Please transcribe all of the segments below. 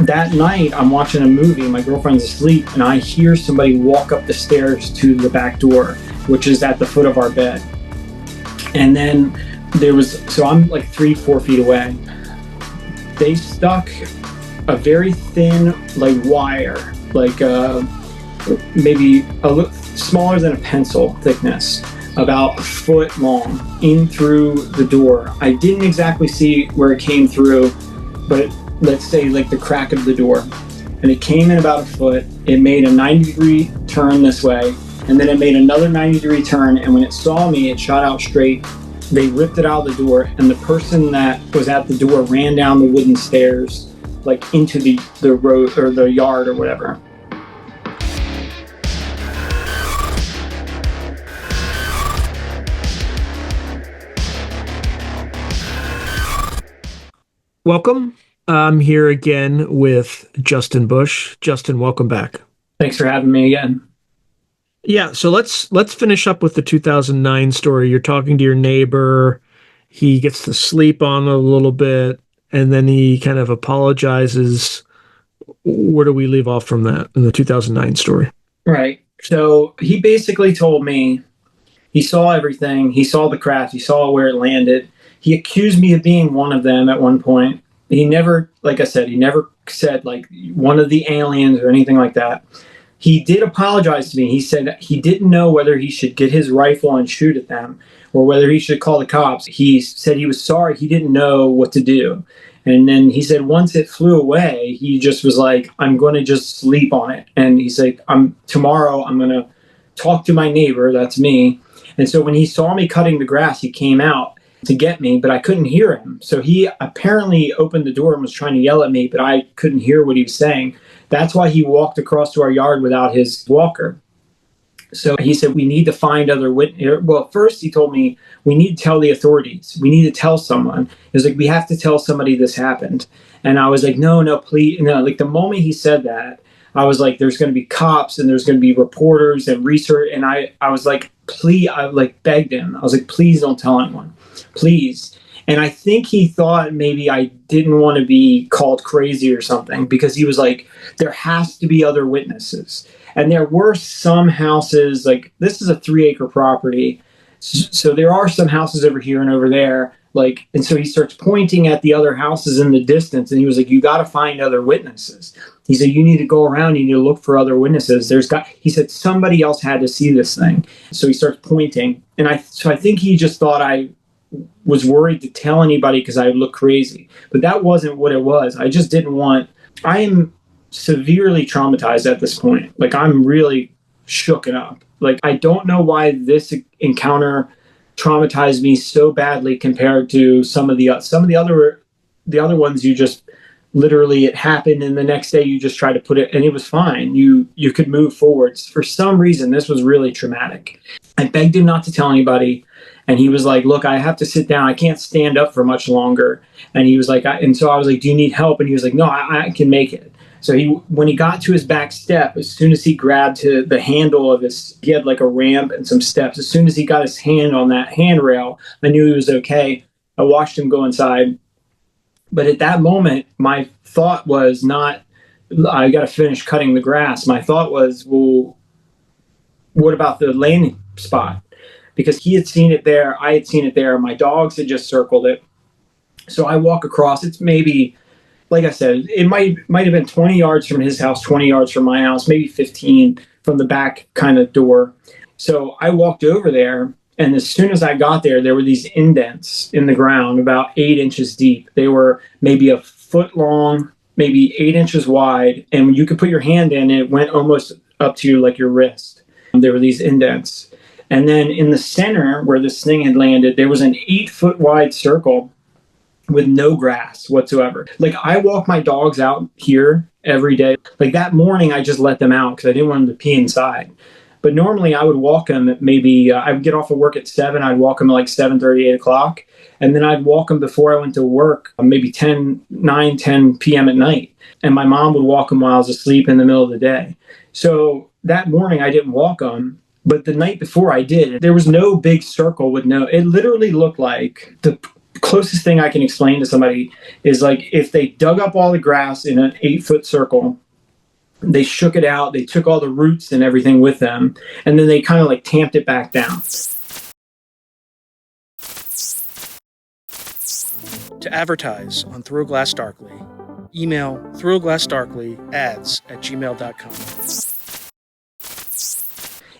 That night, I'm watching a movie, my girlfriend's asleep, and I hear somebody walk up the stairs to the back door, which is at the foot of our bed. And then so I'm like 3-4 feet away. They stuck a very thin, like wire, like maybe a little smaller than a pencil thickness, about a foot long, in through the door. I didn't exactly see where it came through, but let's say like the crack of the door. And it came in about a foot. It made a 90-degree turn this way, and then it made another 90-degree turn, and when it saw me, it shot out straight. They ripped it out of the door, and the person that was at the door ran down the wooden stairs, like into the road or the yard or whatever. Welcome. I'm here again with Justin Bush. Justin, welcome back. Thanks for having me again. Yeah, so let's finish up with the 2009 story. You're talking to your neighbor. He gets to sleep on a little bit, and then he kind of apologizes. Where do we leave off from that in the 2009 story? Right. So he basically told me he saw everything. He saw the craft. He saw where it landed. He accused me of being one of them at one point. He never, like I said, he never said like one of the aliens or anything like that. He did apologize to me. He said he didn't know whether he should get his rifle and shoot at them or whether he should call the cops. He said he was sorry. He didn't know what to do. And then he said once it flew away, he just was like, I'm going to just sleep on it. And he's like, tomorrow I'm going to talk to my neighbor. That's me. And so when he saw me cutting the grass, he came out to get me, but I couldn't hear him. So he apparently opened the door and was trying to yell at me, but I couldn't hear what he was saying. That's why he walked across to our yard without his walker. So he said, we need to find other witnesses. Well, first he told me, we need to tell the authorities. We need to tell someone. He was like, we have to tell somebody this happened. And I was like, no, please. No, like the moment he said that, I was like, there's going to be cops and there's going to be reporters and research. And I was like, please, I like begged him. I was like, please don't tell anyone. Please. And I think he thought maybe I didn't want to be called crazy or something, because he was like, there has to be other witnesses. And there were some houses, like this is a 3-acre property. So there are some houses over here and over there. Like, and so he starts pointing at the other houses in the distance. And he was like, you got to find other witnesses. He said, you need to go around, you need to look for other witnesses. He said, somebody else had to see this thing. So he starts pointing. And I think he just thought I was worried to tell anybody because I would look crazy. But that wasn't what it was. I just didn't want, I am severely traumatized at this point. Like I'm really shooken up. Like I don't know why this encounter traumatized me so badly compared to some of the other ones. You just literally, it happened and the next day you just try to put it and it was fine. You could move forwards. For some reason, this was really traumatic. I begged him not to tell anybody. And he was like, look, I have to sit down. I can't stand up for much longer. And he was like, so I was like, do you need help? And he was like, no, I can make it. So when he got to his back step, as soon as he grabbed the handle of he had like a ramp and some steps. As soon as he got his hand on that handrail, I knew he was okay. I watched him go inside. But at that moment, my thought was not, I got to finish cutting the grass. My thought was, well, what about the landing spot? Because he had seen it there, I had seen it there, my dogs had just circled it. So I walk across, it's maybe, like I said, it might have been 20 yards from his house, 20 yards from my house, maybe 15 from the back kind of door. So I walked over there, and as soon as I got there, there were these indents in the ground about 8 inches deep. They were maybe a foot long, maybe 8 inches wide, and you could put your hand in, and it went almost up to like your wrist. There were these indents. And then in the center where this thing had landed, there was an 8-foot wide circle with no grass whatsoever. Like I walk my dogs out here every day. Like that morning, I just let them out because I didn't want them to pee inside. But normally I would walk them at maybe, I would get off of work at 7. I'd walk them at like 7:30, 8 o'clock. And then I'd walk them before I went to work, maybe 9, 10 p.m. at night. And my mom would walk them while I was asleep in the middle of the day. So that morning I didn't walk them. But the night before I did, there was no big circle with it literally looked like the closest thing I can explain to somebody is like if they dug up all the grass in an 8-foot circle, they shook it out, they took all the roots and everything with them, and then they kind of like tamped it back down. To advertise on Through Glass Darkly, email throughglassdarklyads@gmail.com.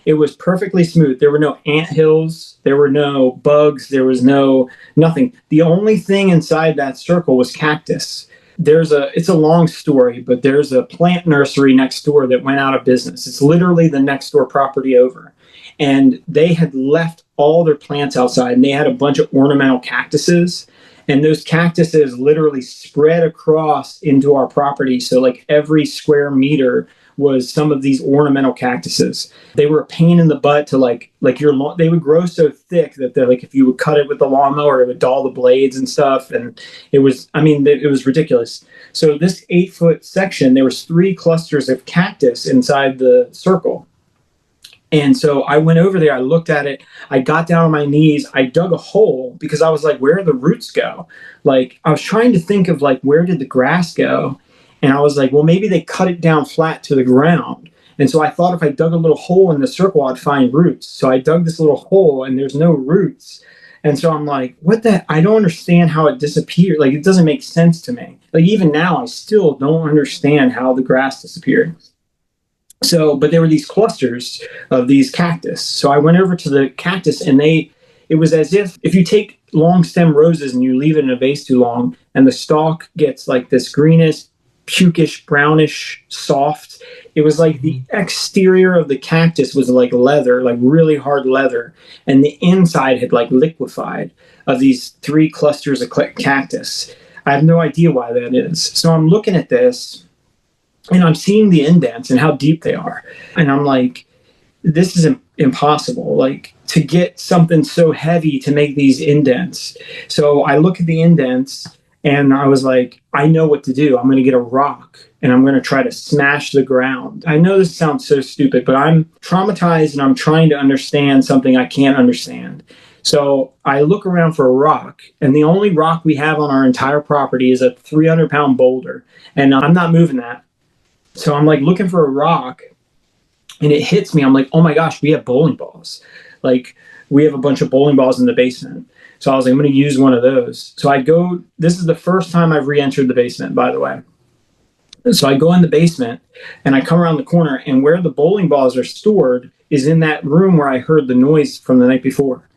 It was perfectly smooth. There were no ant hills, there were no bugs, there was no nothing. The only thing inside that circle was cactus. It's a long story, but there's a plant nursery next door that went out of business. It's literally the next door property over. And they had left all their plants outside, and they had a bunch of ornamental cactuses. And those cactuses literally spread across into our property. So like every square meter was some of these ornamental cactuses. They were a pain in the butt to they would grow so thick that they're like, if you would cut it with the lawnmower, it would dull the blades and stuff. And it was ridiculous. So this 8-foot section, there was 3 clusters of cactus inside the circle. And so I went over there, I looked at it, I got down on my knees, I dug a hole because I was like, where do the roots go? Like, I was trying to think of like, where did the grass go? And I was like, well, maybe they cut it down flat to the ground. And so I thought if I dug a little hole in the circle, I'd find roots. So I dug this little hole and there's no roots. And so I'm like, I don't understand how it disappeared. Like, it doesn't make sense to me. Like, even now, I still don't understand how the grass disappeared. So, but there were these clusters of these cactus. So I went over to the cactus and it was as if you take long stem roses and you leave it in a vase too long and the stalk gets like this greenish, pukish, brownish, soft. It was like the exterior of the cactus was like leather, like really hard leather. And the inside had like liquefied of these 3 clusters of cactus. I have no idea why that is. So I'm looking at this and I'm seeing the indents and how deep they are. And I'm like, this is impossible, like to get something so heavy to make these indents. So I look at the indents and I was like, I know what to do. I'm going to get a rock and I'm going to try to smash the ground. I know this sounds so stupid, but I'm traumatized and I'm trying to understand something I can't understand. So I look around for a rock, and the only rock we have on our entire property is a 300-pound boulder, and I'm not moving that. So I'm like looking for a rock, and it hits me. I'm like, oh my gosh, we have bowling balls. Like, we have a bunch of bowling balls in the basement. So I was like, I'm going to use one of those. So this is the first time I've re-entered the basement, by the way. So I go in the basement and I come around the corner, and where the bowling balls are stored is in that room where I heard the noise from the night before,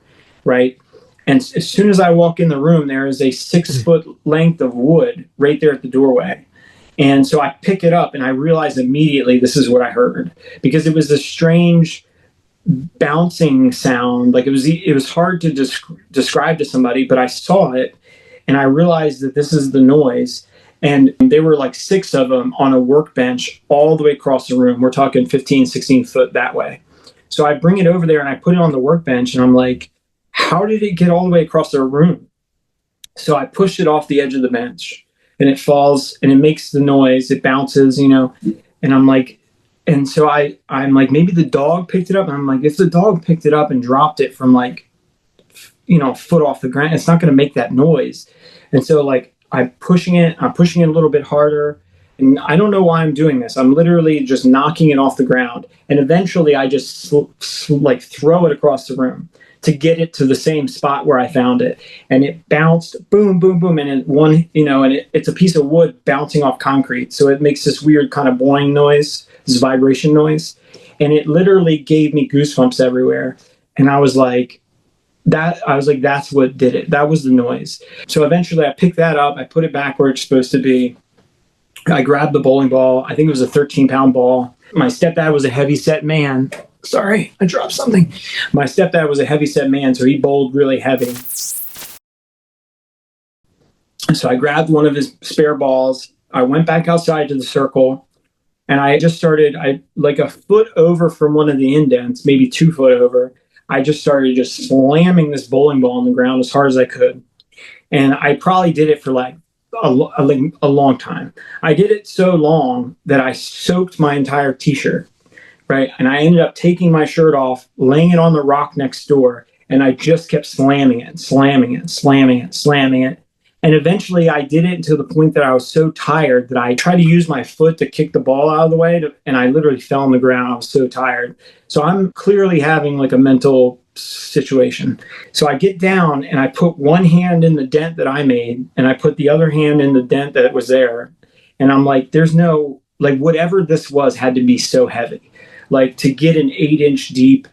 right? And as soon as I walk in the room, there is a 6-foot length of wood right there at the doorway. And so I pick it up and I realize immediately this is what I heard, because it was a strange bouncing sound. Like, it was hard to describe to somebody, but I saw it and I realized that this is the noise. And there were like 6 of them on a workbench all the way across the room. We're talking 15, 16 foot that way. So I bring it over there and I put it on the workbench and I'm like, how did it get all the way across the room? So I pushed it off the edge of the bench and it falls and it makes the noise. It bounces, and I'm like, and so I'm like, maybe the dog picked it up. And I'm like, if the dog picked it up and dropped it from like, a foot off the ground, it's not going to make that noise. And so like, I'm pushing it a little bit harder. And I don't know why I'm doing this. I'm literally just knocking it off the ground. And eventually I just throw it across the room to get it to the same spot where I found it. And it bounced, boom, boom, boom. And it's a piece of wood bouncing off concrete. So it makes this weird kind of boing noise, this vibration noise. And it literally gave me goosebumps everywhere. And I was like, that's what did it. That was the noise. So eventually I picked that up. I put it back where it's supposed to be. I grabbed the bowling ball. I think it was a 13-pound ball. My stepdad was a heavy-set man. Sorry, I dropped something. My stepdad was a heavy-set man, so he bowled really heavy. So I grabbed one of his spare balls. I went back outside to the circle, and I just started, like a foot over from one of the indents, maybe 2 foot over, I just started just slamming this bowling ball on the ground as hard as I could. And I probably did it for like a long time. I did it so long that I soaked my entire t-shirt, right? And I ended up taking my shirt off, laying it on the rock next door, And I just kept slamming it, slamming it, slamming it, slamming it. And eventually I did it to the point that I was so tired that I tried to use my foot to kick the ball out of the way. And I literally fell on the ground. I was so tired. So I'm clearly having like a mental situation. So I get down and I put one hand in the dent that I made and I put the other hand in the dent that was there. And I'm like, there's no, like, whatever this was had to be so heavy. Like, to get an 8-inch deep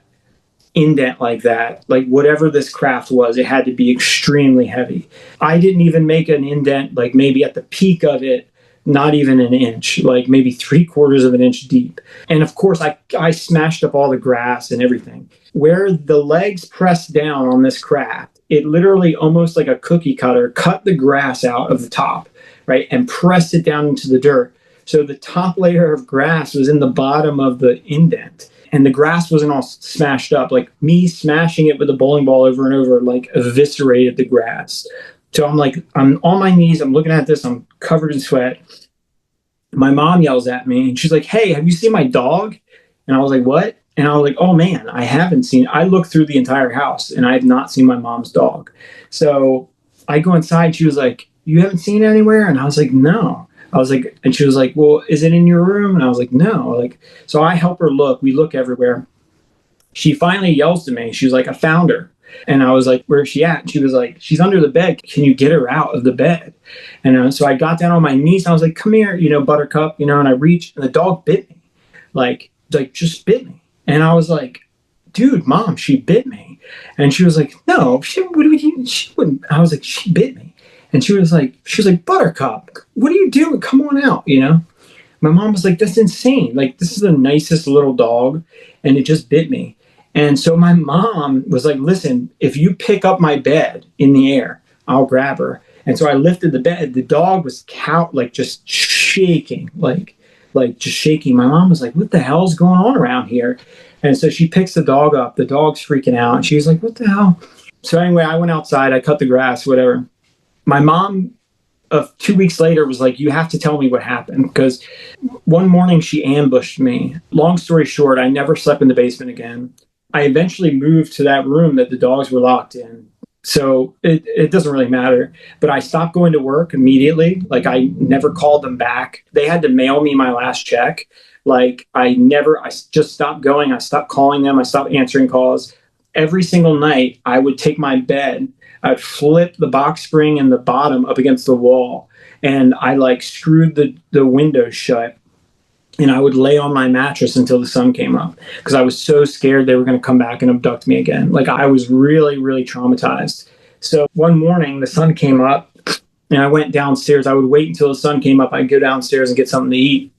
indent like that, like whatever this craft was, it had to be extremely heavy. I didn't even make an indent, like maybe at the peak of it, not even an inch, like maybe 3/4 of an inch deep. And of course, I smashed up all the grass and everything. Where the legs pressed down on this craft, it literally almost like a cookie cutter cut the grass out of the top, right, and pressed it down into the dirt. So the top layer of grass was in the bottom of the indent. And the grass wasn't all smashed up. Like me smashing it with a bowling ball over and over, like eviscerated the grass. So I'm on my knees. I'm looking at this. I'm covered in sweat. My mom yells at me and she's like, "Hey, have you seen my dog?" And I was like, "What?" And I was like, "Oh man, I haven't seen." I looked through the entire house and I have not seen my mom's dog. So I go inside. She was like, "You haven't seen it anywhere?" And I was like, "No." I was like, and she was like, "Well, is it in your room?" And I was like, "No." Like, so I help her look. We look everywhere. She finally yells to me. She was like, "I found her." And I was like, "Where is she at?" And she was like, "She's under the bed. Can you get her out of the bed?" And so I got down on my knees. And I was like, "Come here, Buttercup," and I reached, and the dog bit me, like just bit me. And I was like, "Dude, Mom, she bit me." And she was like, "No, she wouldn't." I was like, "She bit me." And she was like, "Buttercup, what are you doing? Come on out." My mom was like, "That's insane. Like, this is the nicest little dog, and it just bit me." And so my mom was like, "Listen, if you pick up my bed in the air, I'll grab her." And so I lifted the bed. The dog was like just shaking, like just shaking. My mom was like, "What the hell's going on around here?" And so she picks the dog up. The dog's freaking out. And she's like, "What the hell?" So anyway, I went outside. I cut the grass, whatever. My mom, 2 weeks later, was like, "You have to tell me what happened." Because one morning she ambushed me. Long story short, I never slept in the basement again. I eventually moved to that room that the dogs were locked in. So it doesn't really matter. But I stopped going to work immediately. Like, I never called them back. They had to mail me my last check. Like, I just stopped going. I stopped calling them. I stopped answering calls. Every single night, I would take my bed. I'd flip the box spring in the bottom up against the wall, and I like screwed the windows shut, and I would lay on my mattress until the sun came up because I was so scared they were going to come back and abduct me again. Like, I was really, really traumatized. So one morning the sun came up and I went downstairs. I would wait until the sun came up. I'd go downstairs and get something to eat.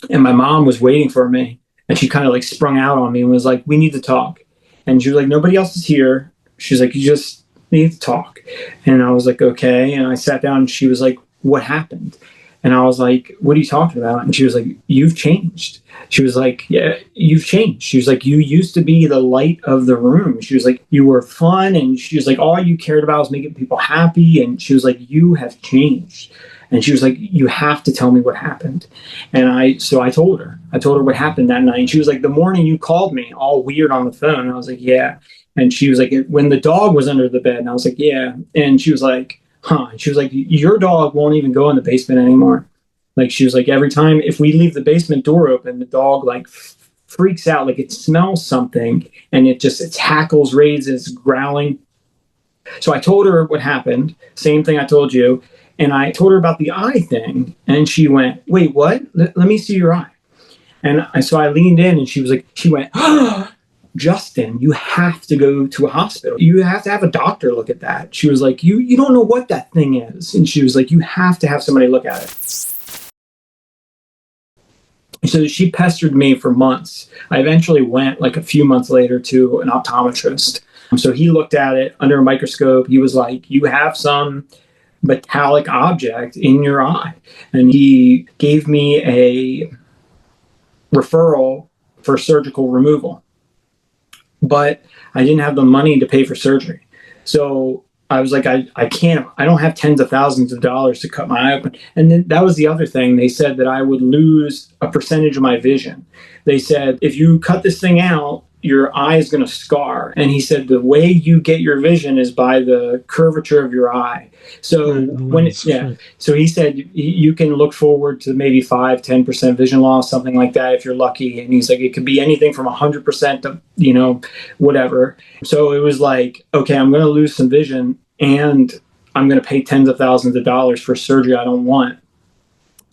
And my mom was waiting for me, and she kind of like sprung out on me and was like, "We need to talk." And she was like, "Nobody else is here." She's like, "You just need to talk." And I was like, "Okay." And I sat down and she was like, "What happened?" And I was like, "What are you talking about?" And she was like, "You've changed." She was like, "Yeah, you've changed." She was like, "You used to be the light of the room." She was like, "You were fun." And she was like, "All you cared about was making people happy." And she was like, "You have changed." And she was like, "You have to tell me what happened." And so I told her what happened that night. And she was like, "The morning you called me all weird on the phone." And I was like, "Yeah." And she was like, "When the dog was under the bed." And I was like, "Yeah." And she was like, "Huh." And she was like, "Your dog won't even go in the basement anymore." Like, she was like, "Every time if we leave the basement door open, the dog like freaks out, like it smells something, and it hackles, raises, growling." So I told her what happened, same thing I told you. And I told her about the eye thing. And she went, "Wait, what? Let me see your eye." And so I leaned in and she went, "Oh, Justin, you have to go to a hospital. You have to have a doctor look at that." She was like, you don't know what that thing is." And she was like, "You have to have somebody look at it." So she pestered me for months. I eventually went like a few months later to an optometrist. So he looked at it under a microscope. He was like, "You have some metallic object in your eye." And he gave me a referral for surgical removal. But I didn't have the money to pay for surgery. So I was like, I don't have tens of thousands of dollars to cut my eye open. And then that was the other thing. They said that I would lose a percentage of my vision. They said, if you cut this thing out, your eye is going to scar. And he said the way you get your vision is by the curvature of your eye. So so he said you can look forward to maybe 5-10% vision loss, something like that, if you're lucky. And he's like, it could be anything from 100% to, whatever. So it was like, okay, I'm going to lose some vision and I'm going to pay tens of thousands of dollars for surgery I don't want.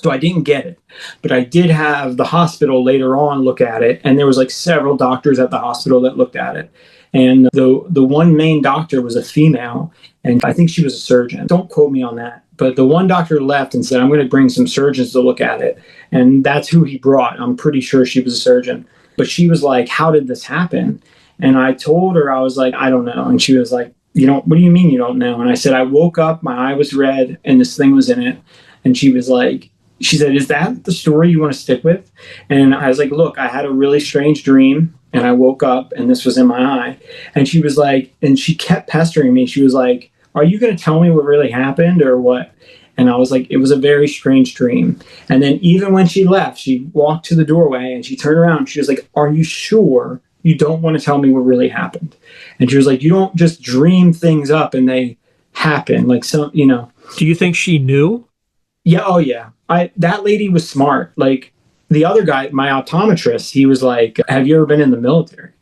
So I didn't get it, but I did have the hospital later on look at it, and there was like several doctors at the hospital that looked at it. And the one main doctor was a female, and I think she was a surgeon. Don't quote me on that. But the one doctor left and said, I'm going to bring some surgeons to look at it. And that's who he brought. I'm pretty sure she was a surgeon. But she was like, how did this happen? And I told her, I was like, I don't know. And she was like, what do you mean you don't know? And I said, I woke up, my eye was red, and this thing was in it. And she said, is that the story you want to stick with? And I was like, look, I had a really strange dream and I woke up and this was in my eye. And she was like, and she kept pestering me. She was like, are you going to tell me what really happened or what? And I was like, it was a very strange dream. And then even when she left, she walked to the doorway and she turned around. And she was like, are you sure you don't want to tell me what really happened? And she was like, you don't just dream things up and they happen. Like some. Do you think she knew? Yeah. Oh, yeah. That lady was smart. Like the other guy, my optometrist, he was like, have you ever been in the military?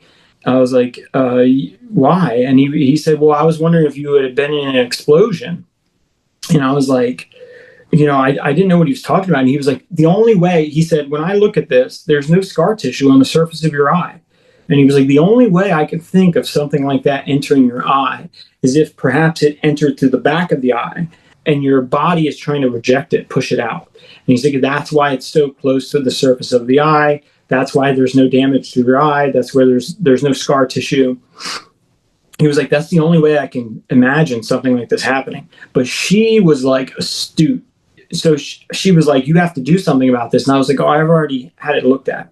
I was like, why? And he said, well, I was wondering if you had been in an explosion. And I was like, I didn't know what he was talking about. And he was like, the only way, he said, when I look at this, there's no scar tissue on the surface of your eye. And he was like, the only way I could think of something like that entering your eye is if perhaps it entered through the back of the eye and your body is trying to reject it, push it out. And he's like, that's why it's so close to the surface of the eye. That's why there's no damage to your eye. That's where there's no scar tissue. He was like, that's the only way I can imagine something like this happening. But she was like astute. So she was like, you have to do something about this. And I was like, oh, I've already had it looked at.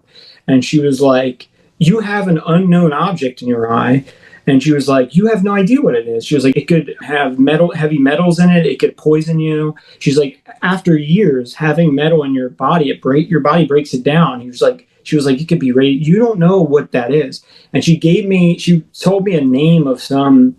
And she was like, you have an unknown object in your eye. And she was like, you have no idea what it is. She was like, it could have heavy metals in it. It could poison you. She's like, after years having metal in your body, your body breaks it down. She was like, it could be ready. You don't know what that is. And she told me a name of some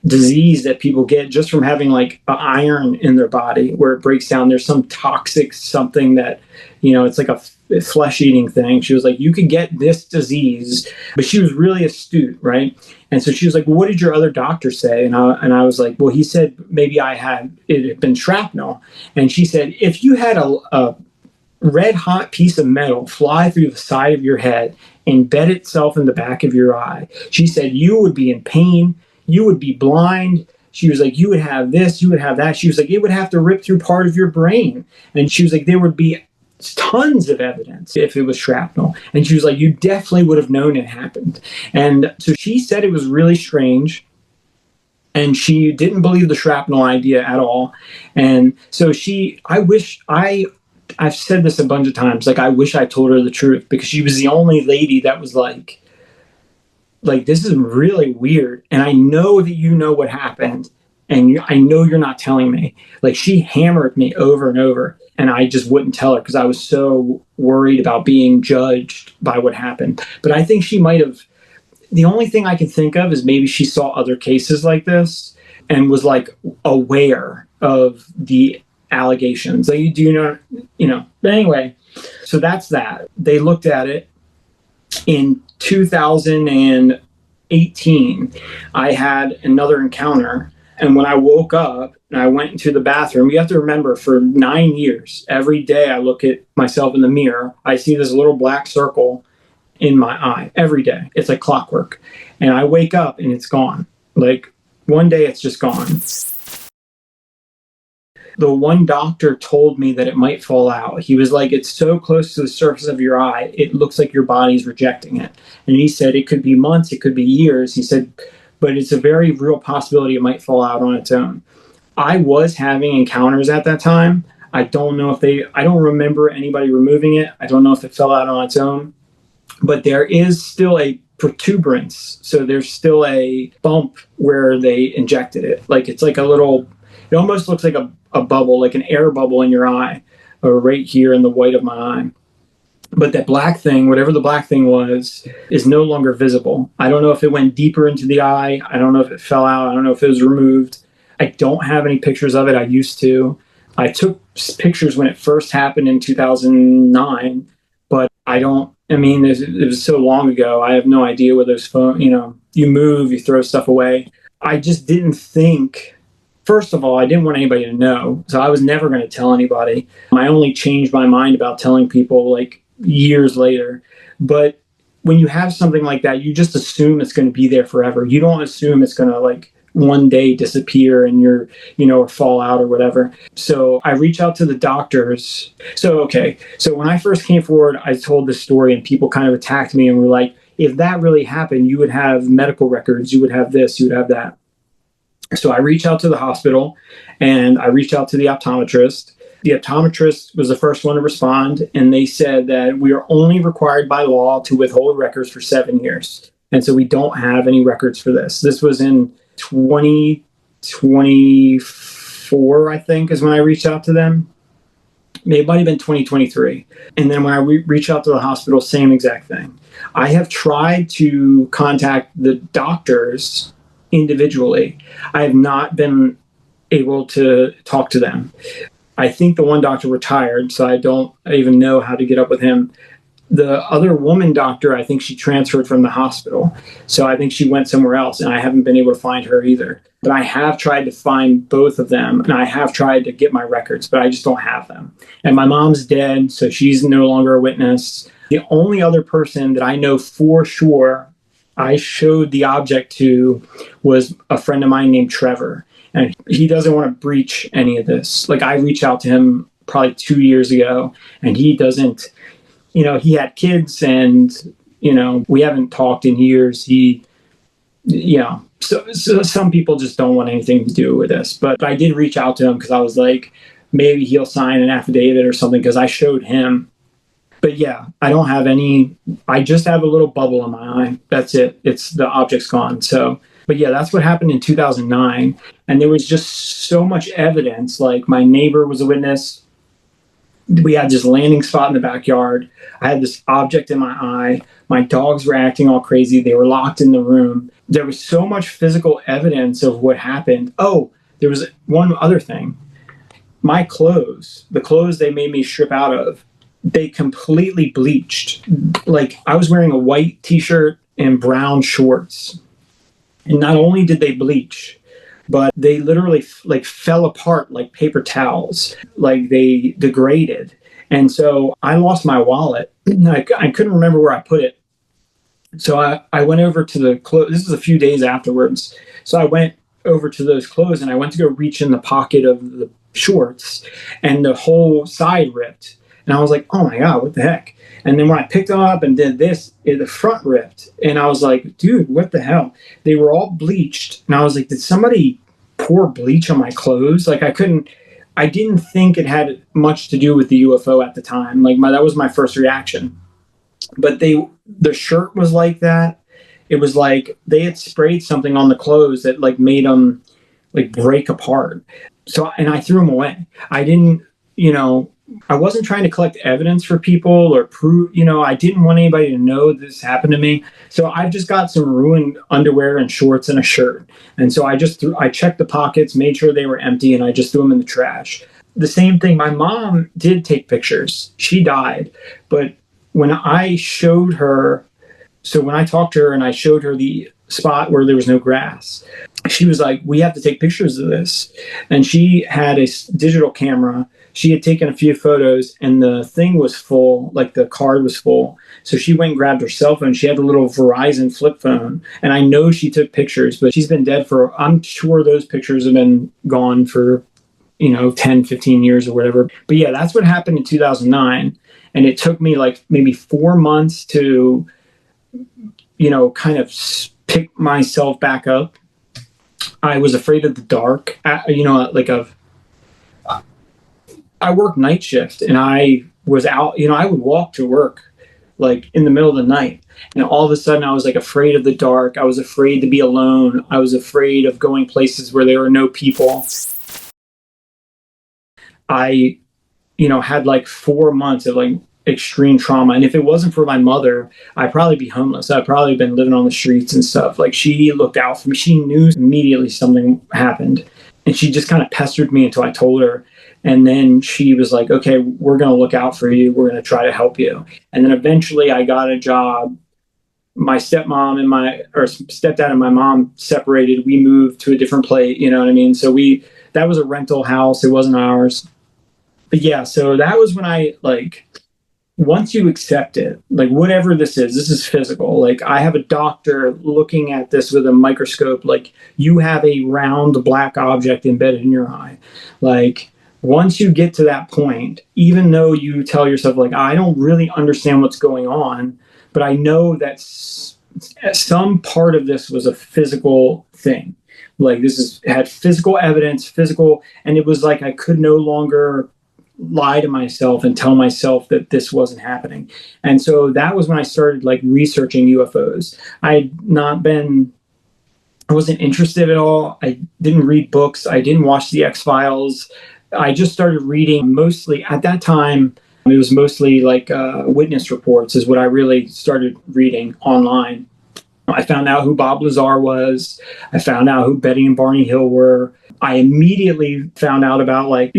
disease that people get just from having like iron in their body where it breaks down. There's some toxic something that, it's like a flesh eating thing. She was like, you could get this disease, but she was really astute. Right. And so she was like, well, what did your other doctor say? And I was like, well, he said maybe it had been shrapnel. And she said, if you had a red hot piece of metal fly through the side of your head, embed itself in the back of your eye, she said, you would be in pain. You would be blind. She was like, you would have this, you would have that. She was like, it would have to rip through part of your brain. And she was like, there would be tons of evidence if it was shrapnel. And she was like, you definitely would have known it happened. And so she said it was really strange. And she didn't believe the shrapnel idea at all. And so I've said this a bunch of times, like, I wish I told her the truth because she was the only lady that was like, this is really weird. And I know that you know what happened. And I know you're not telling me. Like, she hammered me over and over. And I just wouldn't tell her because I was so worried about being judged by what happened. But I think she might have. The only thing I can think of is maybe she saw other cases like this and was like aware of the allegations. Like, do you know? But anyway, so that's that. They looked at it. In 2018, I had another encounter. And when I woke up and I went into the bathroom, you have to remember for 9 years, every day I look at myself in the mirror, I see this little black circle in my eye every day. It's like clockwork. And I wake up and it's gone. Like one day it's just gone. The one doctor told me that it might fall out. He was like, it's so close to the surface of your eye, it looks like your body's rejecting it. And he said it could be months, it could be years. He said, but it's a very real possibility it might fall out on its own. I was having encounters at that time. I don't remember anybody removing it. I don't know if it fell out on its own. But there is still a protuberance. So there's still a bump where they injected it. Like, it's like it almost looks like a bubble, like an air bubble in your eye, or right here in the white of my eye. But that black thing, whatever the black thing was, is no longer visible. I don't know if it went deeper into the eye. I don't know if it fell out. I don't know if it was removed. I don't have any pictures of it. I used to. I took pictures when it first happened in 2009, but I don't, I mean, it was so long ago. I have no idea where those phones, you move, you throw stuff away. I just didn't think, first of all, I didn't want anybody to know. So I was never going to tell anybody. I only changed my mind about telling people like years later. But when you have something like that, you just assume it's going to be there forever. You don't assume it's going to like one day disappear and you're, or fall out or whatever. So I reach out to the doctors. So when I first came forward, I told this story and people kind of attacked me and were like, if that really happened, you would have medical records, you would have this, you would have that. So I reached out to the hospital and I reached out to the optometrist. The optometrist was the first one to respond, and they said that we are only required by law to withhold records for 7 years. And so we don't have any records for this. This was in 2024, I think, is when I reached out to them. It might have been 2023. And then when I reached out to the hospital, same exact thing. I have tried to contact the doctors individually. I have not been able to talk to them. I think the one doctor retired, so I don't even know how to get up with him. The other woman doctor, I think she transferred from the hospital. So I think she went somewhere else, and I haven't been able to find her either. But I have tried to find both of them, and I have tried to get my records, but I just don't have them. And my mom's dead, so she's no longer a witness. The only other person that I know for sure I showed the object to was a friend of mine named Trevor. And he doesn't want to breach any of this. Like, I reached out to him probably 2 years ago, and he doesn't, he had kids and, we haven't talked in years. So some people just don't want anything to do with this. But I did reach out to him because I was like, maybe he'll sign an affidavit or something because I showed him. But yeah, I don't have any, I just have a little bubble in my eye. That's it. The object's gone. So, but yeah, that's what happened in 2009. And there was just so much evidence. Like, my neighbor was a witness. We had this landing spot in the backyard. I had this object in my eye. My dogs were acting all crazy. They were locked in the room. There was so much physical evidence of what happened. Oh, there was one other thing. My clothes, the clothes they made me strip out of, they completely bleached. Like, I was wearing a white t-shirt and brown shorts. And not only did they bleach, but they literally like fell apart like paper towels. Like, they degraded. And so I lost my wallet. I couldn't remember where I put it. So I went over to the clothes. This is a few days afterwards. So I went over to those clothes and I went to go reach in the pocket of the shorts, and the whole side ripped. And I was like, oh my God, what the heck? And then when I picked them up and did this, the front ripped. And I was like, dude, what the hell? They were all bleached. And I was like, did somebody pour bleach on my clothes? Like, I didn't think it had much to do with the UFO at the time. Like, that was my first reaction. But the shirt was like that. It was like they had sprayed something on the clothes that like made them like break apart. So, and I threw them away. I didn't, I wasn't trying to collect evidence for people or prove, I didn't want anybody to know this happened to me. So I've just got some ruined underwear and shorts and a shirt. And so I checked the pockets, made sure they were empty, and I just threw them in the trash. The same thing, my mom did take pictures. She died. But when I showed her, so when I talked to her and I showed her the spot where there was no grass, she was like, we have to take pictures of this. And she had a digital camera. She had taken a few photos and the thing was full, like the card was full. So she went and grabbed her cell phone. She had a little Verizon flip phone. And I know she took pictures, but she's been dead I'm sure those pictures have been gone for, 10, 15 years or whatever. But yeah, that's what happened in 2009. And it took me like maybe 4 months to, kind of pick myself back up. I was afraid of the dark, I worked night shift and I was out, I would walk to work like in the middle of the night. And all of a sudden I was like afraid of the dark. I was afraid to be alone. I was afraid of going places where there were no people. I, had like 4 months of like extreme trauma. And if it wasn't for my mother, I'd probably be homeless. I'd probably been living on the streets and stuff. Like, she looked out for me. She knew immediately something happened. And she just kind of pestered me until I told her. And then she was like, okay, we're going to look out for you. We're going to try to help you. And then eventually I got a job. My stepmom and stepdad and my mom separated. We moved to a different place. You know what I mean? So that was a rental house. It wasn't ours. But yeah, so that was when I, like, once you accept it, like, whatever this is physical. Like, I have a doctor looking at this with a microscope. Like, you have a round black object embedded in your eye. Like, once you get to that point, even though you tell yourself, like, I don't really understand what's going on, but I know that some part of this was a physical thing. Like, had physical evidence, and it was like I could no longer lie to myself and tell myself that this wasn't happening. And so that was when I started, like, researching UFOs. I wasn't interested at all. I didn't read books. I didn't watch the X-Files. I just started reading, mostly at that time. It was mostly like witness reports is what I really started reading online. I found out who Bob Lazar was. I found out who Betty and Barney Hill were. I immediately found out about, like,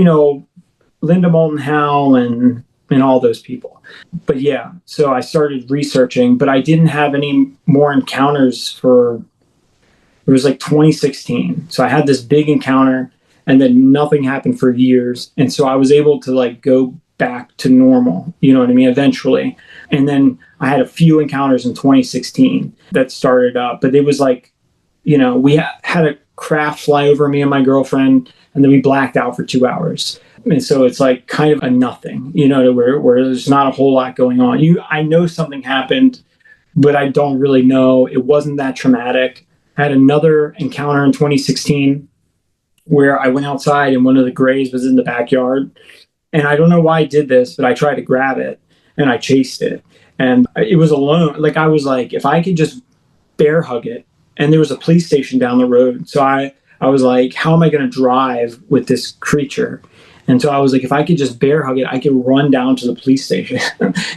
Linda Moulton Howe and all those people. But yeah, so I started researching, but I didn't have any more encounters it was like 2016. So I had this big encounter, and then nothing happened for years. And so I was able to, like, go back to normal, you know what I mean, eventually. And then I had a few encounters in 2016 that started up, but it was like, we had a craft fly over me and my girlfriend, and then we blacked out for 2 hours. And so it's like kind of a nothing, where there's not a whole lot going on. I know something happened, but I don't really know. It wasn't that traumatic. I had another encounter in 2016 where I went outside and one of the grays was in the backyard. And I don't know why I did this, but I tried to grab it and I chased it. And it was alone. Like, I was like, if I could just bear hug it. And there was a police station down the road. So I was like, how am I going to drive with this creature? And so I was like, if I could just bear hug it, I could run down to the police station.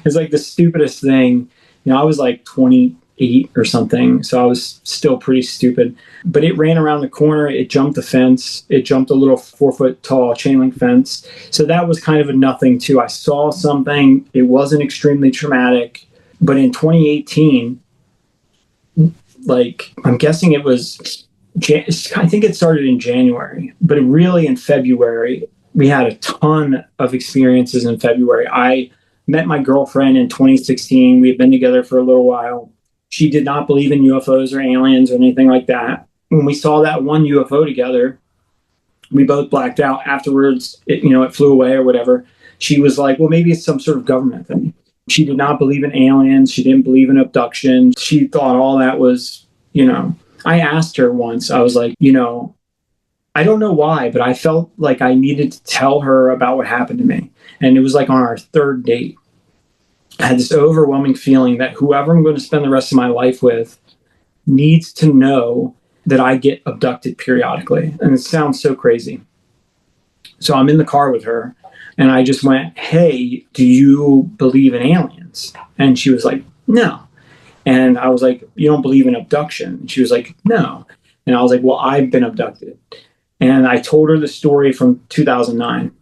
It's like the stupidest thing. I was like 28 or something. So I was still pretty stupid. But it ran around the corner. It jumped the fence. It jumped a little 4-foot tall chain link fence. So that was kind of a nothing too. I saw something. It wasn't extremely traumatic. But in 2018, like, I'm guessing it was, I think it started in January, but really in February, we had a ton of experiences in February. I met my girlfriend in 2016. We had been together for a little while. She did not believe in UFOs or aliens or anything like that. When we saw that one UFO together, we both blacked out. Afterwards, it flew away or whatever. She was like, well, maybe it's some sort of government thing. She did not believe in aliens. She didn't believe in abduction. She thought all that was, I asked her once, I was like, I don't know why, but I felt like I needed to tell her about what happened to me. And it was like on our third date. I had this overwhelming feeling that whoever I'm going to spend the rest of my life with needs to know that I get abducted periodically. And it sounds so crazy. So I'm in the car with her and I just went, hey, do you believe in aliens? And she was like, no. And I was like, you don't believe in abduction? And she was like, no. And I was like, well, I've been abducted. And I told her the story from 2009.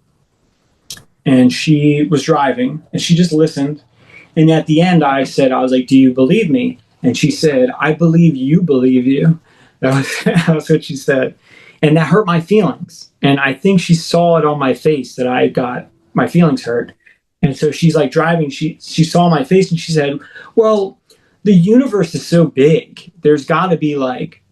And she was driving and she just listened. And at the end, I was like, do you believe me? And she said, I believe you believe you. That was what she said. And that hurt my feelings. And I think she saw it on my face that I got my feelings hurt. And so she's like driving. She saw my face and she said, well, the universe is so big. There's got to be like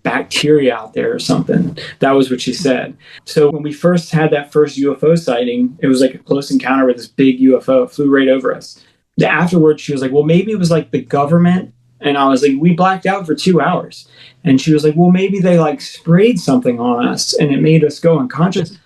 bacteria out there or something. That was what she said. So when we first had that first UFO sighting, it was like a close encounter with this big UFO. It flew right over us. Afterwards, she was like, well, maybe it was like the government. And I was like, we blacked out for 2 hours. And she was like, well, maybe they like sprayed something on us and it made us go unconscious.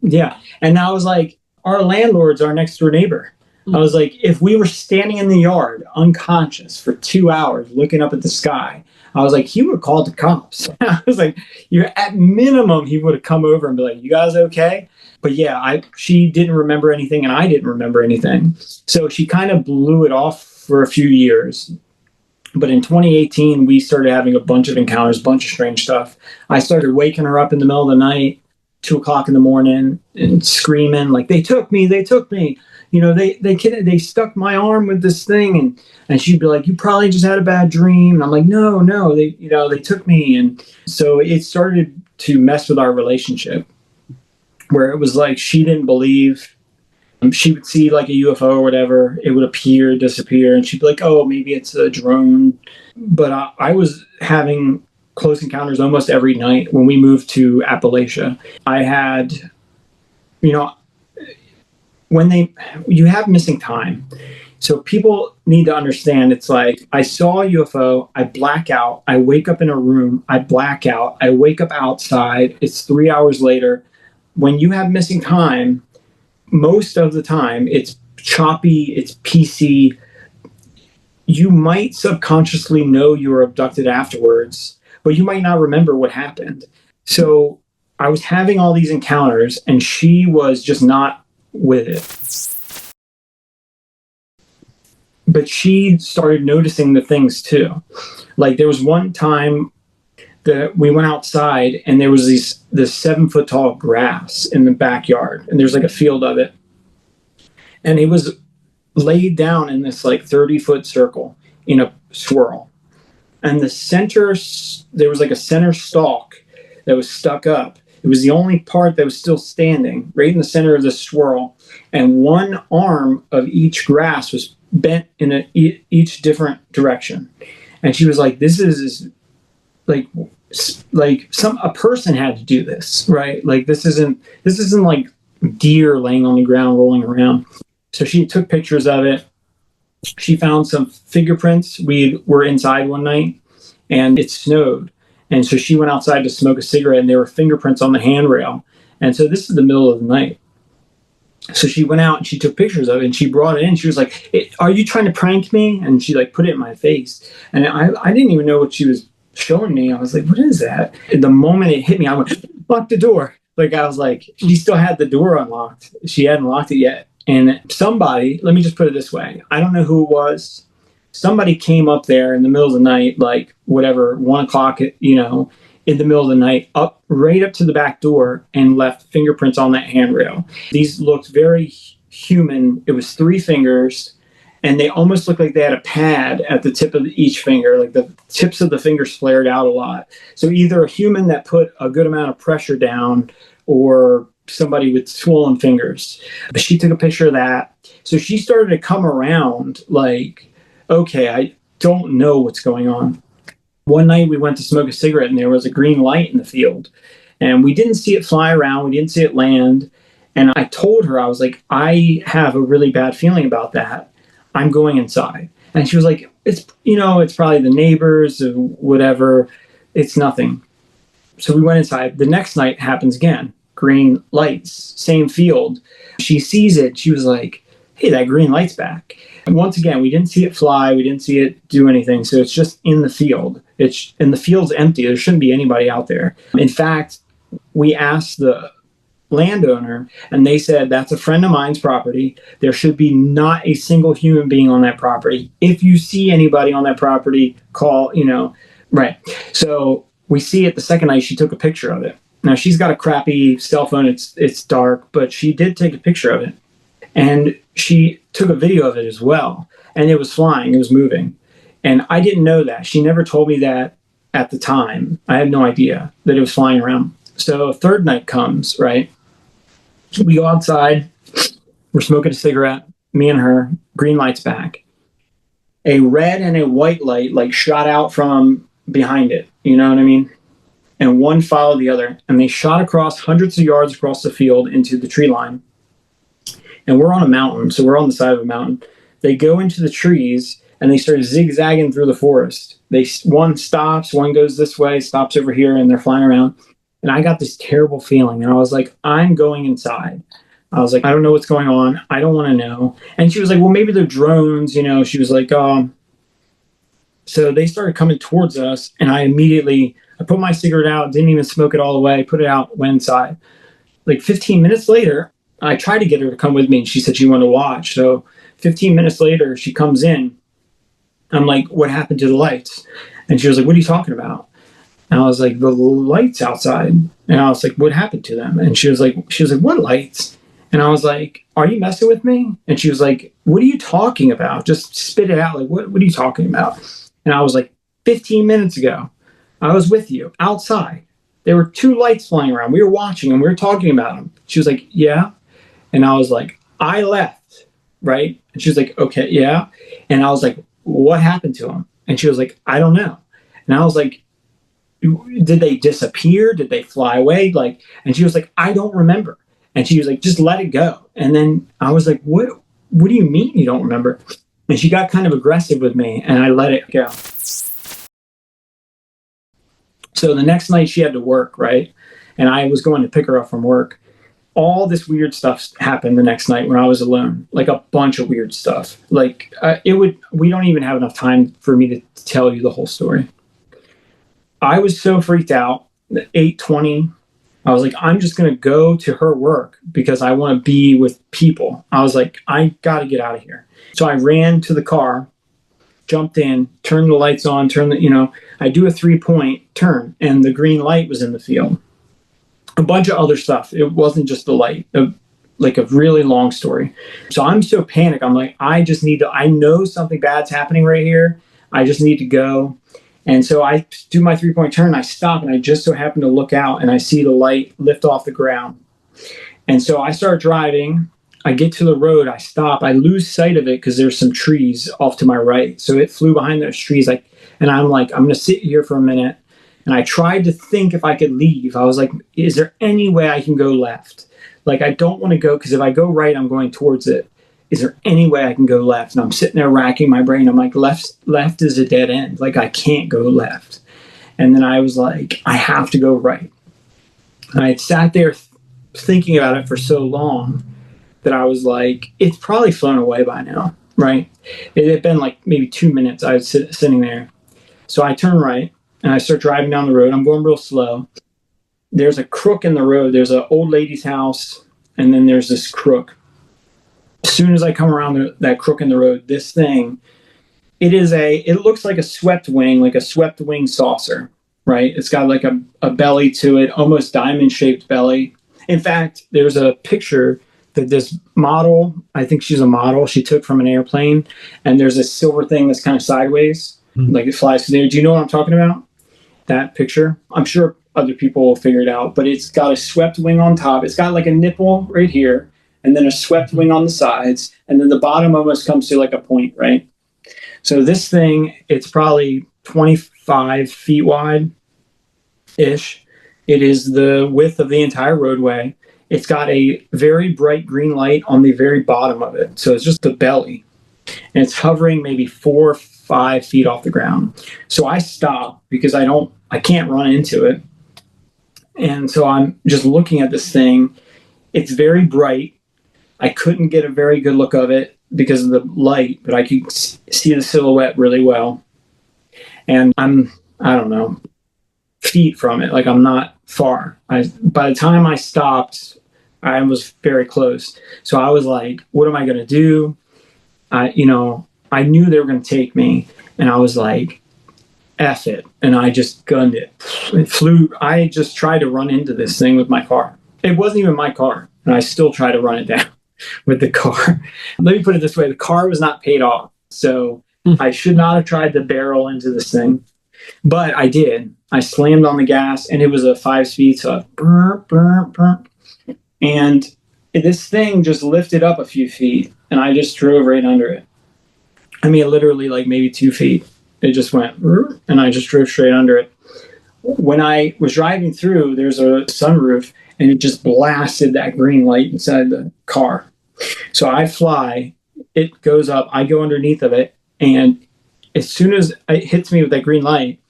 Yeah. And I was like, our landlord's our next door neighbor. I was like, if we were standing in the yard unconscious for 2 hours looking up at the sky, I was like, he would have called the cops. I was like, you're at minimum, he would have come over and be like, you guys okay? But yeah, she didn't remember anything and I didn't remember anything. So she kind of blew it off for a few years. But in 2018, we started having a bunch of encounters, a bunch of strange stuff. I started waking her up in the middle of the night, 2 o'clock in the morning, and screaming like, "They took me! They took me! You know, they stuck my arm with this thing." And she'd be like, "You probably just had a bad dream." And I'm like, "No, they took me." And so it started to mess with our relationship, where it was like she didn't believe. She would see like a UFO or whatever, it would appear, disappear, and she'd be like, "Oh, maybe it's a drone." But I was having close encounters almost every night when we moved to Appalachia. I had, you know, you have missing time. So people need to understand, it's like, I saw a UFO, I black out, I wake up in a room, I black out, I wake up outside, it's 3 hours later. When you have missing time, most of the time it's choppy, it's PC. You might subconsciously know you were abducted afterwards, but you might not remember what happened. So I was having all these encounters and she was just not with it. But she started noticing the things too. Like there was one time that we went outside and there was this 7 foot tall grass in the backyard, and there's like a field of it, and it was laid down in this like 30-foot circle in a swirl, and there was like a center stalk that was stuck up. It was the only part that was still standing right in the center of the swirl, and one arm of each grass was bent in each different direction. And she was like, "This is like a person had to do this, right? Like this isn't like deer laying on the ground rolling around." So she took pictures of it. She found some fingerprints. We were inside one night and it snowed, and so she went outside to smoke a cigarette and there were fingerprints on the handrail. And so this is the middle of the night. So she went out and she took pictures of it and she brought it in. She was like, "Are you trying to prank me?" And she like put it in my face. And I didn't even know what she was showing me. I was like, "What is that?" And the moment it hit me, I went, "Lock the door." Like I was like, she still had the door unlocked. She hadn't locked it yet. And somebody, let me just put it this way, I don't know who it was. Somebody came up there in the middle of the night, like whatever, 1 o'clock, in the middle of the night, right up to the back door and left fingerprints on that handrail. These looked very human. It was 3 fingers, and they almost looked like they had a pad at the tip of each finger. Like the tips of the fingers flared out a lot. So either a human that put a good amount of pressure down or somebody with swollen fingers. But she took a picture of that. So she started to come around like, okay, I don't know what's going on. One night we went to smoke a cigarette and there was a green light in the field. And we didn't see it fly around. We didn't see it land. And I told her, I was like, "I have a really bad feeling about that. I'm going inside." And she was like, it's probably the neighbors or whatever. It's nothing. So we went inside. The next night happens again. Green lights, same field. She sees it. She was like, "Hey, that green light's back." And once again, we didn't see it fly. We didn't see it do anything. So it's just in the field. And the field's empty. There shouldn't be anybody out there. In fact, we asked the landowner and they said, "That's a friend of mine's property. There should be not a single human being on that property. If you see anybody on that property, call," right. So we see it the second night. She took a picture of it. Now she's got a crappy cell phone. It's dark, but she did take a picture of it. And she took a video of it as well. And it was flying, it was moving. And I didn't know that. She never told me that at the time. I had no idea that it was flying around. So third night comes, right? We go outside, we're smoking a cigarette, me and her, green light's back. A red and a white light like shot out from behind it. You know what I mean? And one followed the other. And they shot across hundreds of yards across the field into the tree line. And we're on a mountain, so we're on the side of a mountain. They go into the trees and they start zigzagging through the forest. One stops, one goes this way, stops over here, and they're flying around. And I got this terrible feeling. And I was like, "I'm going inside." I was like, "I don't know what's going on. I don't want to know." And she was like, "Well, maybe they're drones." She was like, So they started coming towards us. And I put my cigarette out, didn't even smoke it all the way, put it out, went inside. like 15 minutes later, I tried to get her to come with me, and she said she wanted to watch. So 15 minutes later, she comes in. I'm like, what happened to the lights? And she was like, what are you talking about? And I was like, the lights outside. And I was like, what happened to them? And she was like, what lights? And I was like, are you messing with me? And she was like, what are you talking about? Just spit it out. Like, what are you talking about? And I was like, 15 minutes ago, I was with you outside. There were 2 lights flying around. We were watching them. We were talking about them. She was like, yeah. And I was like, I left, right? And she was like, okay, yeah. And I was like, what happened to them? And she was like, I don't know. And I was like, did they disappear? Did they fly away? Like, and she was like, I don't remember. And she was like, just let it go. And then I was like, what do you mean you don't remember? And she got kind of aggressive with me, and I let it go. So the next night she had to work, right? And I was going to pick her up from work. All this weird stuff happened the next night when I was alone, like a bunch of weird stuff. Like we don't even have enough time for me to tell you the whole story. I was so freaked out. 8:20, I was like, I'm just going to go to her work because I want to be with people. I was like, I got to get out of here. So I ran to the car, jumped in, turned the lights on, I do a 3-point turn, and the green light was in the field. A bunch of other stuff. It wasn't just the light, like a really long story. So I'm so panicked. I'm like, I know something bad's happening right here. I just need to go. And so I do my 3-point turn, I stop, and I just so happen to look out, and I see the light lift off the ground. And so I start driving. I get to the road. I stop. I lose sight of it because there's some trees off to my right. So it flew behind those trees. And I'm like, I'm going to sit here for a minute. And I tried to think if I could leave. I was like, is there any way I can go left? Like, I don't want to go, because if I go right, I'm going towards it. Is there any way I can go left? And I'm sitting there racking my brain. I'm like, left is a dead end. Like, I can't go left. And then I was like, I have to go right. And I had sat there thinking about it for so long that I was like, it's probably flown away by now, right? It had been like maybe 2 minutes I was sitting there. So I turn right, and I start driving down the road. I'm going real slow. There's a crook in the road. There's an old lady's house, and then there's this crook. As soon as I come around that crook in the road, this thing, it looks like a swept wing saucer, right? It's got like a belly to it, almost diamond-shaped belly. In fact, there's a picture that this model, I think she's a model, she took from an airplane, and there's this silver thing that's kind of sideways, like it flies through there. Do you know what I'm talking about? That picture? I'm sure other people will figure it out, but it's got a swept wing on top. It's got like a nipple right here, and then a swept wing on the sides, and then the bottom almost comes to like a point, right? So this thing, it's probably 25 feet wide-ish. It is the width of the entire roadway. It's got a very bright green light on the very bottom of it. So it's just the belly. And it's hovering maybe 4 or 5 feet off the ground. So I stop because I can't run into it. And so I'm just looking at this thing. It's very bright. I couldn't get a very good look of it because of the light, but I could see the silhouette really well. And I don't know, feet from it. Like, I'm not far. By the time I stopped, I was very close. So I was like, what am I going to do? I knew they were going to take me, and I was like, F it. And I just gunned it. It flew. I just tried to run into this thing with my car. It wasn't even my car, and I still tried to run it down with the car. Let me put it this way. The car was not paid off. So I should not have tried to barrel into this thing. But I did. I slammed on the gas, and it was a 5-speed, so burp, burp, burp. And this thing just lifted up a few feet, and I just drove right under it. I mean, literally like maybe 2 feet. It just went, and I just drove straight under it. When I was driving through, there's a sunroof, and it just blasted that green light inside the car. So I fly, it goes up, I go underneath of it, and as soon as it hits me with that green light,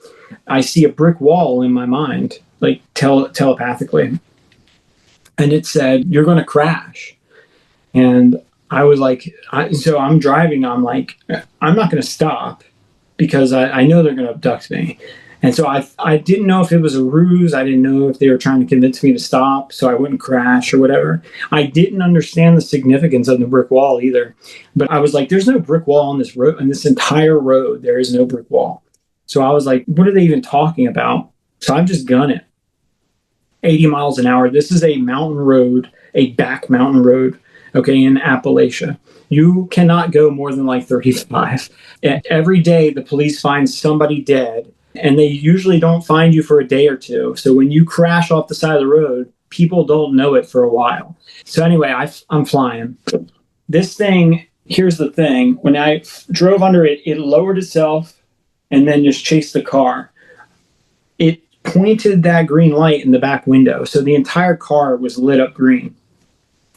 I see a brick wall in my mind, like telepathically. And it said, you're going to crash. And I was like, so I'm driving. I'm like, I'm not going to stop because I know they're going to abduct me. And so I didn't know if it was a ruse. I didn't know if they were trying to convince me to stop so I wouldn't crash or whatever. I didn't understand the significance of the brick wall either. But I was like, there's no brick wall on this road, on this entire road. There is no brick wall. So I was like, what are they even talking about? So I'm just gunning 80 miles an hour. This is a mountain road, a back mountain road, okay, in Appalachia. You cannot go more than like 35. Every day, the police find somebody dead, and they usually don't find you for a day or two. So when you crash off the side of the road, people don't know it for a while. So anyway, I'm flying. This thing, here's the thing. When I drove under it, it lowered itself and then just chased the car. It pointed that green light in the back window. So the entire car was lit up green.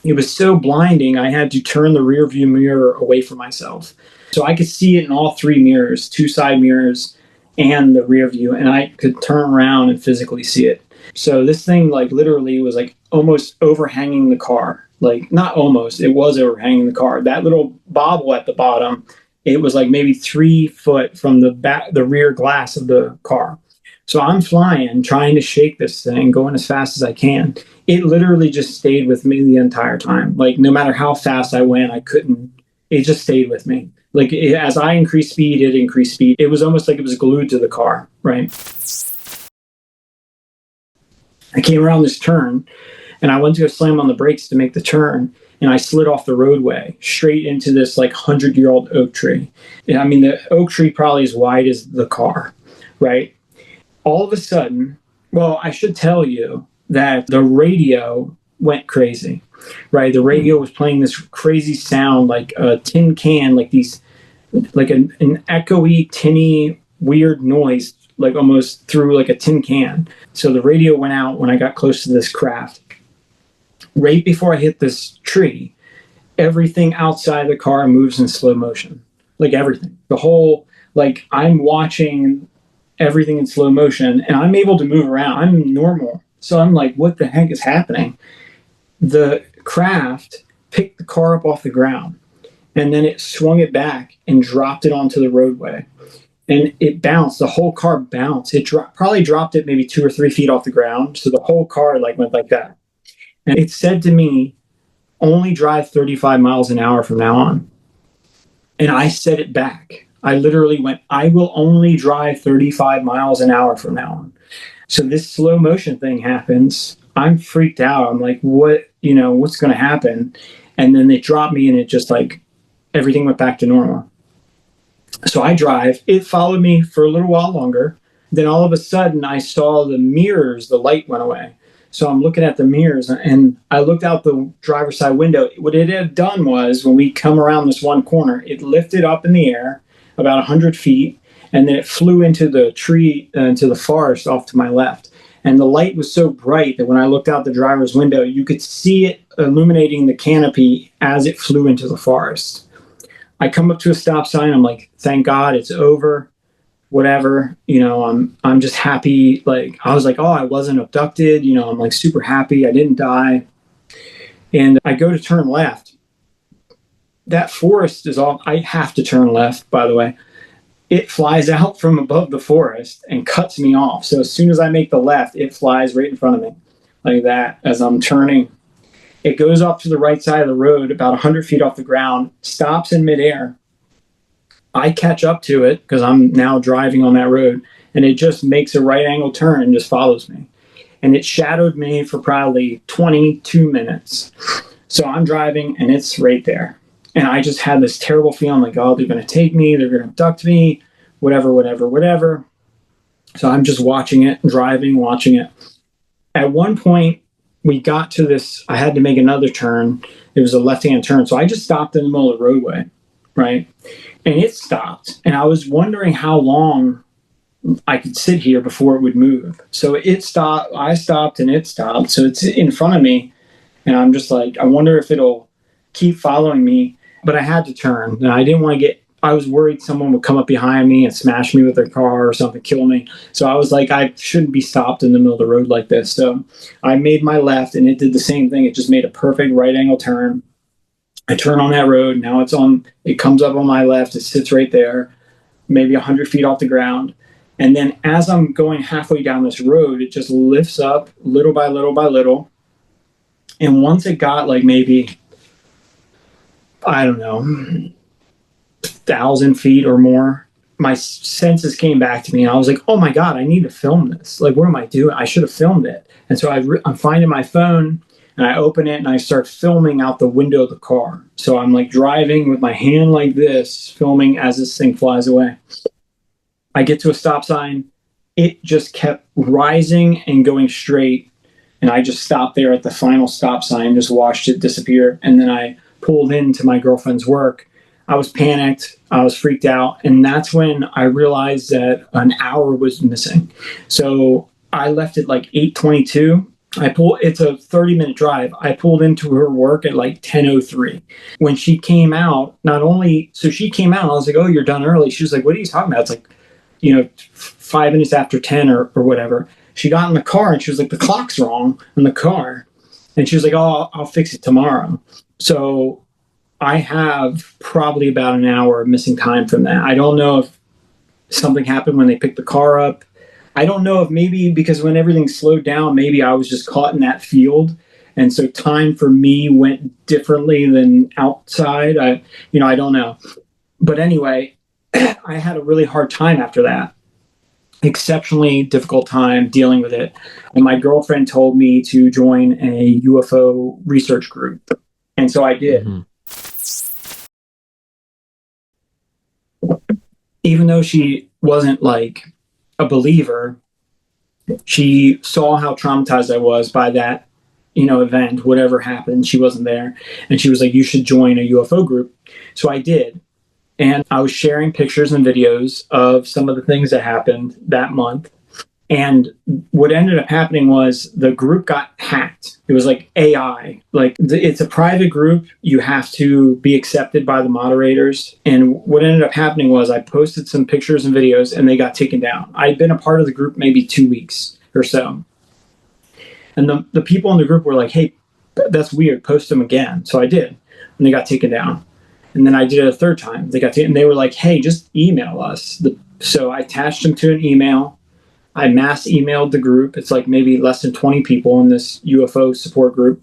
It was so blinding, I had to turn the rear view mirror away from myself. So I could see it in all three mirrors, two side mirrors and the rear view, and I could turn around and physically see it. So this thing like literally was like almost overhanging the car. Like not almost, it was overhanging the car. That little bobble at the bottom, it was like maybe 3 foot from the rear glass of the car. So I'm flying, trying to shake this thing, going as fast as I can. It literally just stayed with me the entire time. Like no matter how fast I went, I couldn't. It just stayed with me. Like as I increased speed, it increased speed. It was almost like it was glued to the car, right? I came around this turn, and I went to go slam on the brakes to make the turn, and I slid off the roadway straight into this like 100-year-old oak tree. I mean, the oak tree probably as wide as the car, right? All of a sudden, well, I should tell you that the radio went crazy, right? The radio was playing this crazy sound like a tin can, like these, like an echoey, tinny, weird noise, like almost through like a tin can. So the radio went out when I got close to this craft. Right before I hit this tree, everything outside the car moves in slow motion, like everything. The whole, like I'm watching everything in slow motion and I'm able to move around. I'm normal. So I'm like, what the heck is happening? The craft picked the car up off the ground and then it swung it back and dropped it onto the roadway. And it bounced. The whole car bounced. It probably dropped it maybe 2 or 3 feet off the ground. So the whole car like went like that. And it said to me, only drive 35 miles an hour from now on. And I said it back. I literally went, I will only drive 35 miles an hour from now on. So this slow motion thing happens. I'm freaked out. I'm like, what's going to happen? And then they dropped me and it just like, everything went back to normal. So I drive. It followed me for a little while longer. Then all of a sudden I saw the mirrors, the light went away. So I'm looking at the mirrors and I looked out the driver's side window. What it had done was when we come around this one corner, it lifted up in the air about 100 feet and then it flew into the tree, into the forest off to my left. And the light was so bright that when I looked out the driver's window, you could see it illuminating the canopy as it flew into the forest. I come up to a stop sign. I'm like, thank God it's over. Whatever, I'm just happy. Like, I was like, oh, I wasn't abducted. I'm like super happy. I didn't die. And I go to turn left. That forest is all, I have to turn left, by the way. It flies out from above the forest and cuts me off. So as soon as I make the left, it flies right in front of me like that as I'm turning. It goes off to the right side of the road, about 100 feet off the ground, stops in midair. I catch up to it because I'm now driving on that road, and it just makes a right angle turn and just follows me. And it shadowed me for probably 22 minutes. So I'm driving, and it's right there. And I just had this terrible feeling like, oh, they're going to take me, they're going to abduct me, whatever, whatever, whatever. So I'm just watching it, driving, watching it. At one point, we got to this, I had to make another turn. It was a left-hand turn. So I just stopped in the middle of the roadway, right? And it stopped. And I was wondering how long I could sit here before it would move. So it stopped, I stopped, and it stopped. So it's in front of me. And I'm just like, I wonder if it'll keep following me. But I had to turn. And I didn't want to I was worried someone would come up behind me and smash me with their car or something, kill me. So I was like, I shouldn't be stopped in the middle of the road like this. So I made my left, and it did the same thing. It just made a perfect right angle turn. I turn on that road. Now it comes up on my left. It sits right there, maybe 100 feet off the ground. And then as I'm going halfway down this road, it just lifts up little by little by little. And once it got like maybe, I don't know, 1,000 feet or more, my senses came back to me. And I was like, oh my God, I need to film this. Like, what am I doing? I should have filmed it. And so I'm finding my phone and I open it and I start filming out the window of the car. So I'm like driving with my hand like this, filming as this thing flies away. I get to a stop sign. It just kept rising and going straight. And I just stopped there at the final stop sign, just watched it disappear. And then I pulled into my girlfriend's work. I was panicked. I was freaked out. And that's when I realized that an hour was missing. So I left at like 8:22. It's a 30-minute drive. I pulled into her work at like 10:03. When she came out, she came out, I was like, oh, you're done early. She was like, what are you talking about? It's like, 5 minutes after 10 or whatever. She got in the car and she was like, the clock's wrong in the car. And she was like, oh, I'll fix it tomorrow. So I have probably about an hour of missing time from that. I don't know if something happened when they picked the car up. I don't know if maybe because when everything slowed down, maybe I was just caught in that field. And so time for me went differently than outside. I don't know. But anyway, I had a really hard time after that. Exceptionally difficult time dealing with it. And my girlfriend told me to join a UFO research group. And so I did. Mm-hmm. Even though she wasn't like a believer, she saw how traumatized I was by that, event, whatever happened. She wasn't there. And she was like, you should join a UFO group. So I did. And I was sharing pictures and videos of some of the things that happened that month. And what ended up happening was the group got hacked. It was like AI. It's a private group. You have to be accepted by the moderators. And what ended up happening was I posted some pictures and videos and they got taken down. I'd been a part of the group maybe 2 weeks or so. And the people in the group were like, hey, that's weird. Post them again. So I did. And they got taken down. And then I did it a third time. And they were like, hey, just email us. So I attached them to an email. I mass emailed the group. It's like maybe less than 20 people in this UFO support group.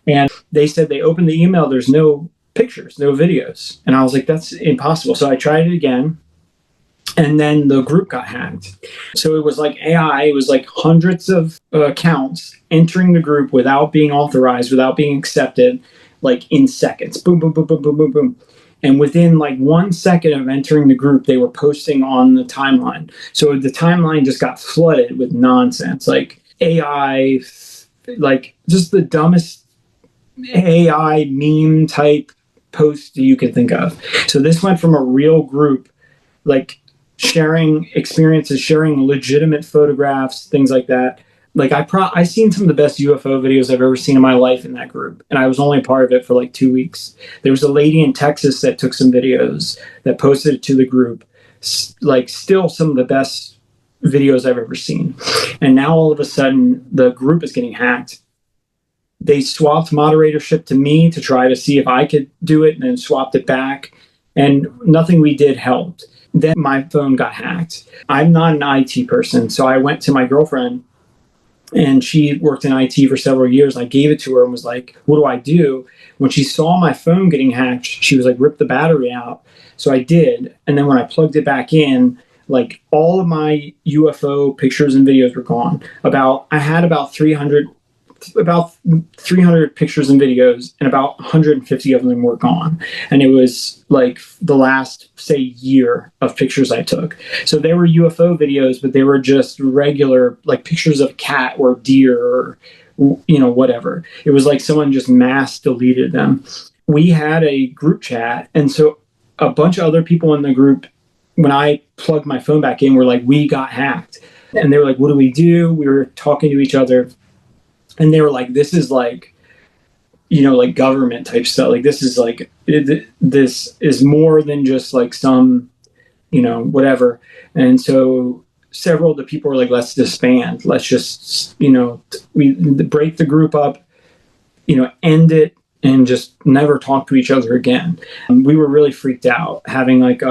And they said they opened the email. There's no pictures, no videos. And I was like, that's impossible. So I tried it again. And then the group got hacked. So it was like AI. It was like hundreds of accounts entering the group without being authorized, without being accepted, like in seconds. Boom, boom, boom, boom, boom, boom, boom. And within like 1 second of entering the group, they were posting on the timeline. So the timeline just got flooded with nonsense, like AI, like just the dumbest AI meme type post you can think of. So this went from a real group, like sharing experiences, sharing legitimate photographs, things like that. Like I seen some of the best UFO videos I've ever seen in my life in that group. And I was only a part of it for like 2 weeks. There was a lady in Texas that took some videos that posted it to the group. Like still some of the best videos I've ever seen. And now all of a sudden the group is getting hacked. They swapped moderatorship to me to try to see if I could do it and then swapped it back. And nothing we did helped. Then my phone got hacked. I'm not an IT person. So I went to my girlfriend. And she worked in IT for several years. I gave it to her and was like, what do I do? When she saw my phone getting hacked, she was like, rip the battery out. So I did. And then when I plugged it back in, like all of my UFO pictures and videos were gone. I had about 300 pictures and videos, and about 150 of them were gone. And it was like the last, say, year of pictures I took. So they were UFO videos, but they were just regular, like pictures of cat or deer or, whatever. It was like someone just mass deleted them. We had a group chat. And so a bunch of other people in the group, when I plugged my phone back in, were like, we got hacked. And they were like, what do we do? We were talking to each other. And they were like, this is like, like government type stuff. Like, this is like, this is more than just like some, whatever. And so several of the people were like, let's disband. Let's just, we break the group up, end it and just never talk to each other again. We were really freaked out, having like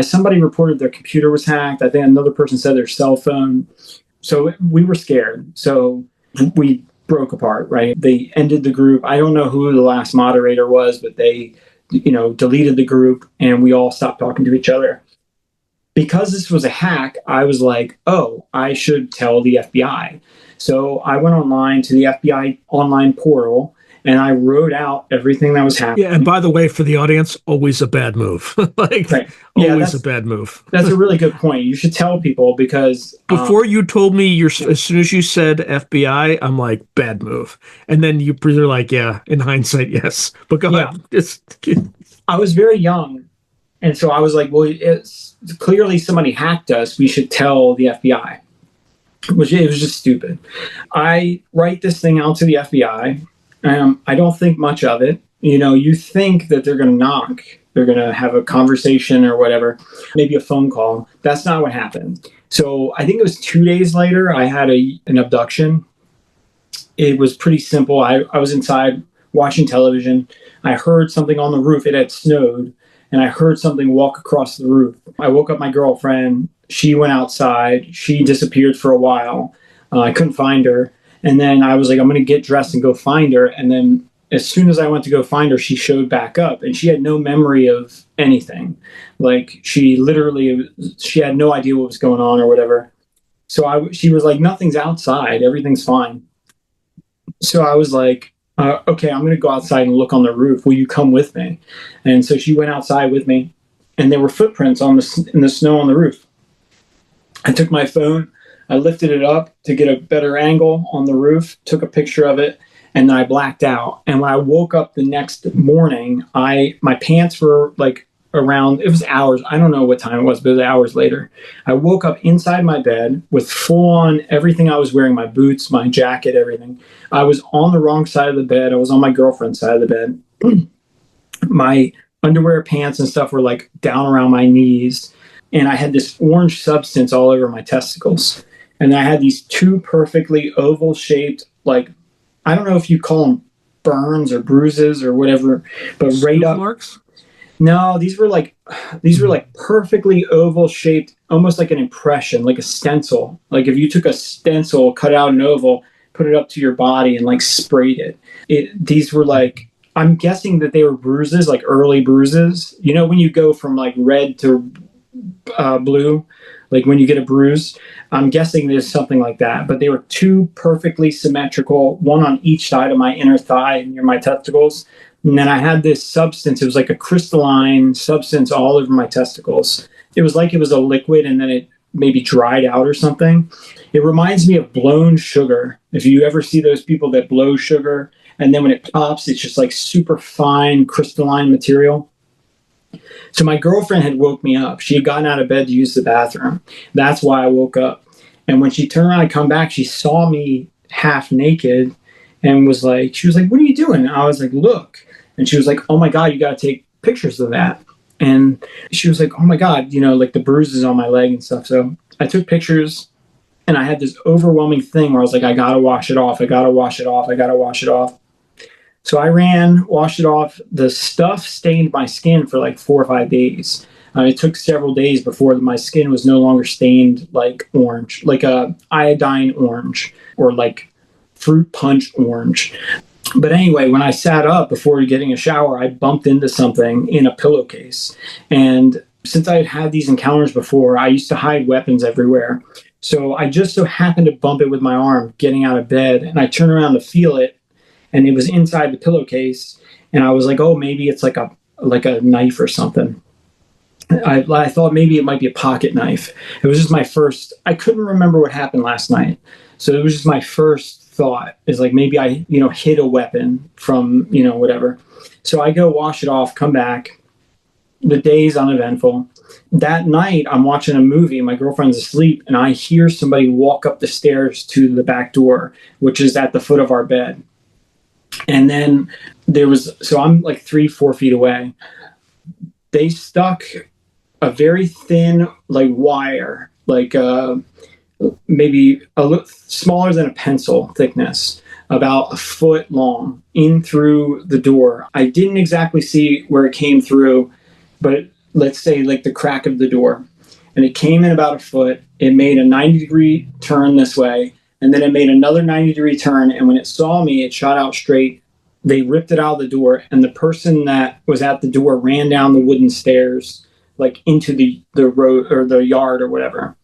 somebody reported their computer was hacked. I think another person said their cell phone. So we were scared. So we broke apart, right? They ended the group. I don't know who the last moderator was, but they, deleted the group, and we all stopped talking to each other. Because this was a hack, I was like, oh, I should tell the FBI. So I went online to the FBI online portal, and I wrote out everything that was happening. Yeah, and by the way, for the audience, always a bad move. Like, right. Yeah, always a bad move. That's a really good point. You should tell people, because before you told me, as soon as you said FBI, I'm like, bad move. And then you're like, yeah, in hindsight, yes. But go ahead. I was very young. And so I was like, well, it's clearly somebody hacked us. We should tell the FBI, which it was just stupid. I write this thing out to the FBI. I don't think much of it. You think that they're going to knock. They're going to have a conversation or whatever, maybe a phone call. That's not what happened. So I think it was 2 days later, I had an abduction. It was pretty simple. I was inside watching television. I heard something on the roof. It had snowed. And I heard something walk across the roof. I woke up my girlfriend. She went outside. She disappeared for a while. I couldn't find her. And then I was like, I'm going to get dressed and go find her. And then as soon as I went to go find her, she showed back up. And she had no memory of anything. Like, she had no idea what was going on or whatever. So she was like, nothing's outside. Everything's fine. So I was like, okay, I'm going to go outside and look on the roof. Will you come with me? And so she went outside with me, and there were footprints in the snow on the roof. I took my phone, I lifted it up to get a better angle on the roof, took a picture of it, and then I blacked out. And when I woke up the next morning, my pants were like around, it was hours. I don't know what time it was, but it was hours later. I woke up inside my bed with full on everything I was wearing, my boots, my jacket, everything. I was on the wrong side of the bed. I was on my girlfriend's side of the bed. My underwear, pants, and stuff were like down around my knees. And I had this orange substance all over my testicles. And I had these two perfectly oval shaped, like, I don't know if you call them burns or bruises or whatever, but right up. Marks? No, these were like perfectly oval shaped, almost like an impression, like a stencil. Like if you took a stencil, cut out an oval, put it up to your body, and like sprayed it. These were like, I'm guessing that they were bruises, like early bruises. When you go from like red to blue, like when you get a bruise, I'm guessing there's something like that. But they were two perfectly symmetrical, one on each side of my inner thigh near my testicles. And then I had this substance. It was like a crystalline substance all over my testicles. It was like it was a liquid, and then it maybe dried out or something. It reminds me of blown sugar. If you ever see those people that blow sugar, and then when it pops, it's just like super fine crystalline material. So my girlfriend had woke me up. She had gotten out of bed to use the bathroom. That's why I woke up. And when she turned around and come back, she saw me half naked and she was like, what are you doing? And I was like, look. And she was like, oh my God, you got to take pictures of that. And she was like, oh my God, like the bruises on my leg and stuff. So I took pictures, and I had this overwhelming thing where I was like, I got to wash it off. I got to wash it off. I got to wash it off. So I ran, washed it off. The stuff stained my skin for like 4 or 5 days. It took several days before my skin was no longer stained like orange, like a iodine orange or like fruit punch orange. But anyway, when I sat up before getting a shower, I bumped into something in a pillowcase. And since I had had these encounters before, I used to hide weapons everywhere. So I just so happened to bump it with my arm getting out of bed, and I turned around to feel it, and it was inside the pillowcase. And I was like, oh, maybe it's like a knife or something. I thought maybe it might be a pocket knife. It was just my first, I couldn't remember what happened last night. So it was just my first thought is like, maybe I, hid a weapon from, whatever. So I go wash it off, come back. The day's uneventful. That night I'm watching a movie, my girlfriend's asleep, and I hear somebody walk up the stairs to the back door, which is at the foot of our bed. And then so I'm like 3-4 feet away. They stuck a very thin, like wire, like maybe a little smaller than a pencil thickness, about a foot long in through the door. I didn't exactly see where it came through, but let's say like the crack of the door. And it came in about a foot. It made a 90-degree turn this way, and then it made another 90-degree turn. And when it saw me, it shot out straight. They ripped it out of the door, and the person that was at the door ran down the wooden stairs, like into the road or the yard or whatever.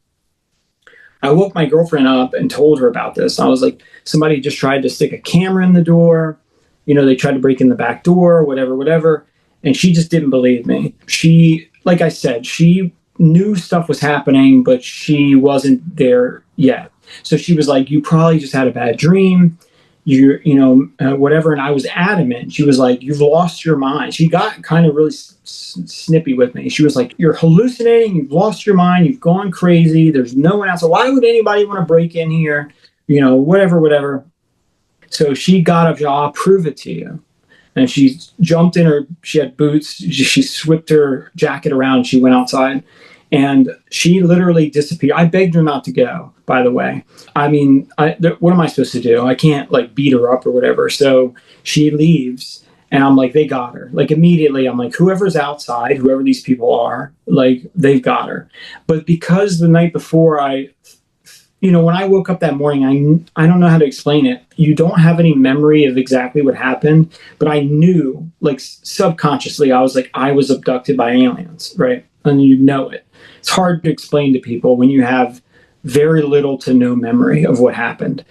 I woke my girlfriend up and told her about this. I was like, somebody just tried to stick a camera in the door. They tried to break in the back door, whatever, whatever. And she just didn't believe me. She, like I said, she knew stuff was happening, but she wasn't there yet. So she was like, you probably just had a bad dream. Whatever. And I was adamant. She was like, you've lost your mind. She got kind of really snippy with me. She was like, you're hallucinating. You've lost your mind. You've gone crazy. There's no one else. Why would anybody want to break in here? Whatever, whatever. So she got up, I'll prove it to you. And she jumped in she had boots. She whipped her jacket around. She went outside. And she literally disappeared. I begged her not to go, by the way. I mean, what am I supposed to do? I can't, beat her up or whatever. So she leaves, and I'm like, they got her. Immediately, I'm like, whoever's outside, whoever these people are, they've got her. But because the night before when I woke up that morning, I don't know how to explain it. You don't have any memory of exactly what happened, but I knew, subconsciously, I was like, I was abducted by aliens, right? And you know it. It's hard to explain to people when you have very little to no memory of what happened.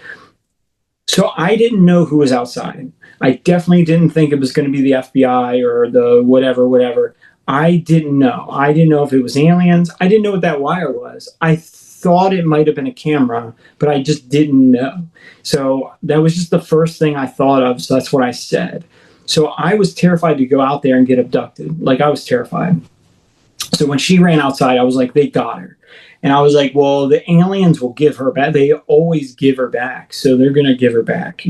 So I didn't know who was outside. I definitely didn't think it was going to be the FBI or the whatever. I didn't know. I didn't know if it was aliens. I didn't know what that wire was. I thought it might have been a camera, but I just didn't know. So that was just the first thing I thought of. So that's what I said. So I was terrified to go out there and get abducted. I was terrified. So when she ran outside, I was like, they got her. And I was like, well, the aliens will give her back. They always give her back. So they're going to give her back,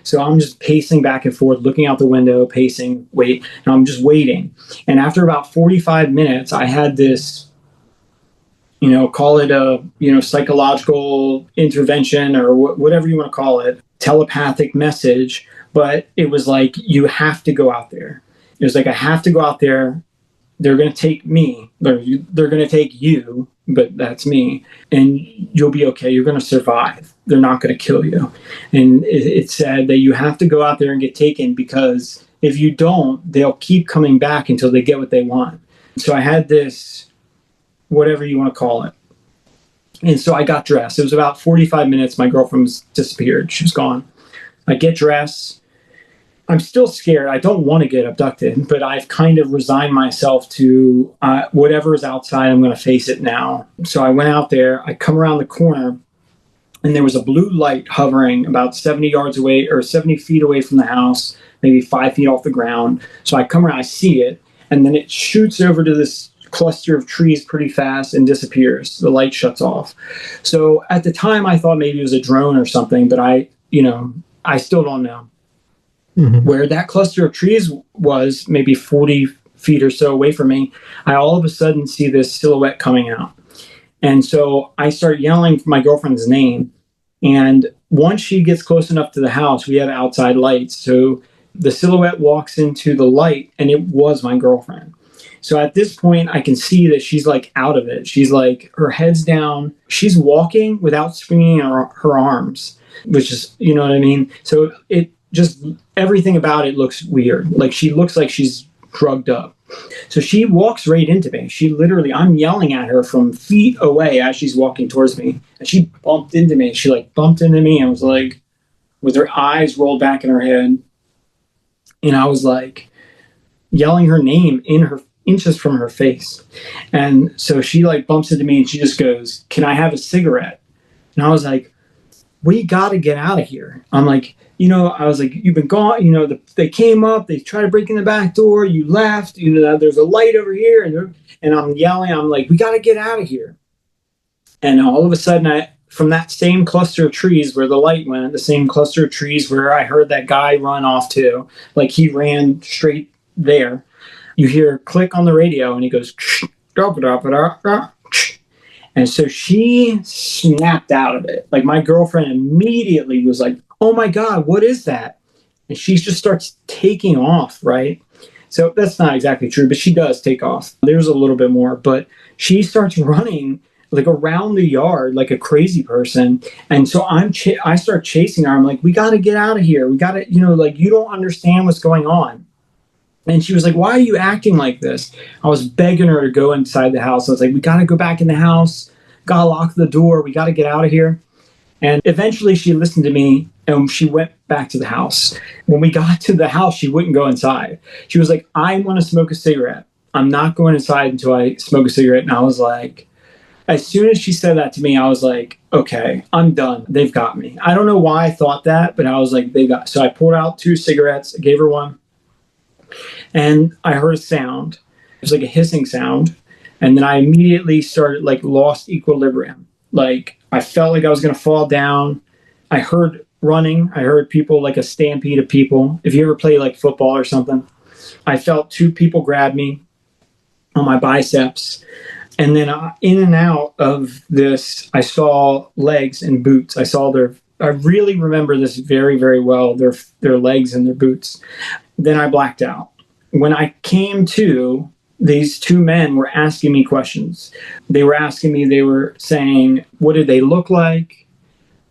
So I'm just pacing back and forth, looking out the window, pacing, wait. And I'm just waiting. And after about 45 minutes, I had this, call it a, psychological intervention or whatever you want to call it, telepathic message. But it was like, you have to go out there. It was like, I have to go out there. They're going to take me. They're going to take you, but that's me. And you'll be okay. You're going to survive. They're not going to kill you. And it said that you have to go out there and get taken, because if you don't, they'll keep coming back until they get what they want. So I had this, whatever you want to call it. And so I got dressed. It was about 45 minutes. My girlfriend was disappeared. She was gone. I get dressed. I'm still scared. I don't want to get abducted, but I've kind of resigned myself to whatever is outside. I'm going to face it now. So I went out there. I come around the corner, and there was a blue light hovering about 70 yards away or 70 feet away from the house, maybe 5 feet off the ground. So I come around, I see it, and then it shoots over to this cluster of trees pretty fast and disappears. The light shuts off. So at the time, I thought maybe it was a drone or something, but I still don't know. Mm-hmm. Where that cluster of trees was, maybe 40 feet or so away from me, I all of a sudden see this silhouette coming out. And so I start yelling for my girlfriend's name. And once she gets close enough to the house, we have outside lights. So the silhouette walks into the light, and it was my girlfriend. So at this point, I can see that she's out of it. She's her head's down. She's walking without swinging her arms, which is, you know what I mean? So just everything about it looks weird. She looks like she's drugged up. So she walks right into me. I'm yelling at her from feet away as she's walking towards me. And she bumped into me. She bumped into me and was with her eyes rolled back in her head. And I was yelling her name inches from her face. And so she bumps into me and she just goes, "Can I have a cigarette?" And I was like, "We got to get out of here." I'm like, I was like, "You've been gone. They came up, they tried to break in the back door. You left. There's a light over here." And I'm yelling. I'm like, "We got to get out of here." And all of a sudden, from that same cluster of trees where the light went, the same cluster of trees where I heard that guy run off to, he ran straight there. You hear a click on the radio, and he goes, and so she snapped out of it. My girlfriend immediately was like, oh my God, what is that? And she just starts taking off, right? So that's not exactly true, but she does take off. There's a little bit more, but she starts running like around the yard like a crazy person. And so I start chasing her. I'm like, we got to get out of here. We got to, like, you don't understand what's going on. And she was like, why are you acting like this? I was begging her to go inside the house. I was like, we got to go back in the house. Got to lock the door. We got to get out of here. And eventually she listened to me and she went back to the house. When we got to the house, she wouldn't go inside. She was like, I want to smoke a cigarette. I'm not going inside until I smoke a cigarette. And I was like, as soon as she said that to me, I was like, okay, I'm done. They've got me. I don't know why I thought that, but I was like, they got. So I pulled out 2 cigarettes, gave her one, and I heard a sound. It was like a hissing sound. And then I immediately started like lost equilibrium. Like I felt like I was going to fall down. I heard running. I heard people, like a stampede of people. If you ever play like football or something, I felt 2 people grab me on my biceps. And then in and out of this, I saw legs and boots. I really remember this very, very well, their legs and their boots. Then I blacked out. When I came to, these 2 men were asking me questions. They were saying, what did they look like?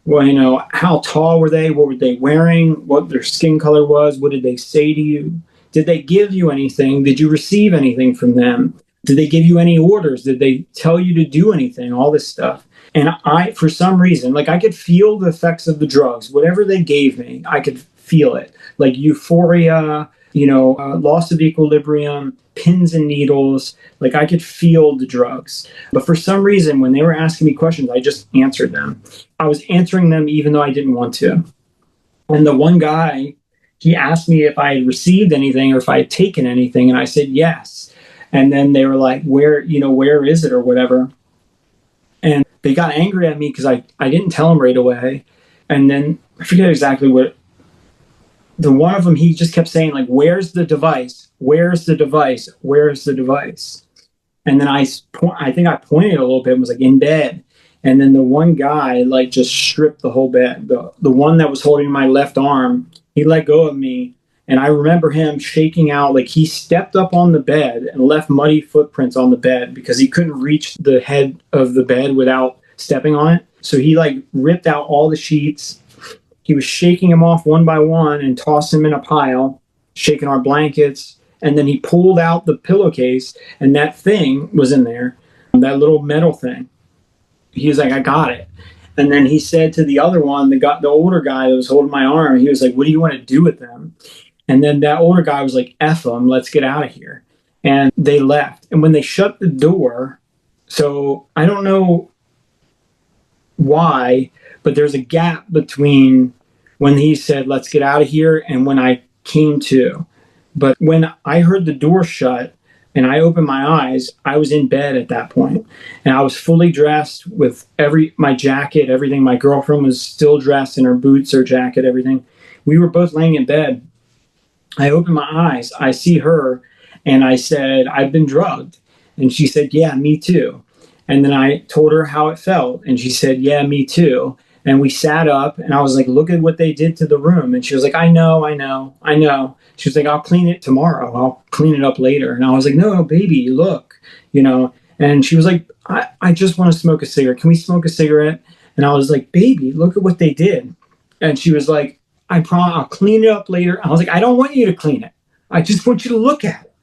Well, how tall were they? What were they wearing? What their skin color was? What did they say to you? Did they give you anything? Did you receive anything from them? Did they give you any orders? Did they tell you to do anything? All this stuff. And for some reason, like I could feel the effects of the drugs. Whatever they gave me, I could feel it. Like euphoria, loss of equilibrium, pins and needles. Like I could feel the drugs. But for some reason, when they were asking me questions, I just answered them. I was answering them even though I didn't want to. And the one guy, he asked me if I had received anything or if I had taken anything. And I said, yes. And then they were like, where is it or whatever. And they got angry at me because I didn't tell them right away. And then I forget exactly what, the one of them, he just kept saying like, where's the device? Where's the device? Where's the device? And then I think I pointed a little bit and was like, in bed. And then the one guy like just stripped the whole bed. The one that was holding my left arm, he let go of me. And I remember him shaking out, like he stepped up on the bed and left muddy footprints on the bed because he couldn't reach the head of the bed without stepping on it. So he like ripped out all the sheets. He was shaking them off one by one and tossed them in a pile, shaking our blankets. And then he pulled out the pillowcase and that thing was in there, that little metal thing. He was like, I got it. And then he said to the other one, the older guy that was holding my arm, he was like, what do you want to do with them? And then that older guy was like, F them, let's get out of here. And they left. And when they shut the door, so I don't know why, but there's a gap between when he said, let's get out of here, and when I came to. But when I heard the door shut and I opened my eyes, I was in bed at that point. And I was fully dressed with my jacket, everything. My girlfriend was still dressed in her boots, her jacket, everything. We were both laying in bed. I opened my eyes, I see her, and I said, I've been drugged. And she said, yeah, me too. And then I told her how it felt, and she said, yeah, me too. And we sat up, and I was like, look at what they did to the room. And she was like, I know. She was like, I'll clean it tomorrow. I'll clean it up later. And I was like, no, baby, look, And she was like, I just want to smoke a cigarette. Can we smoke a cigarette? And I was like, baby, look at what they did. And she was like, I promise I'll clean it up later. I was like, I don't want you to clean it. I just want you to look at it.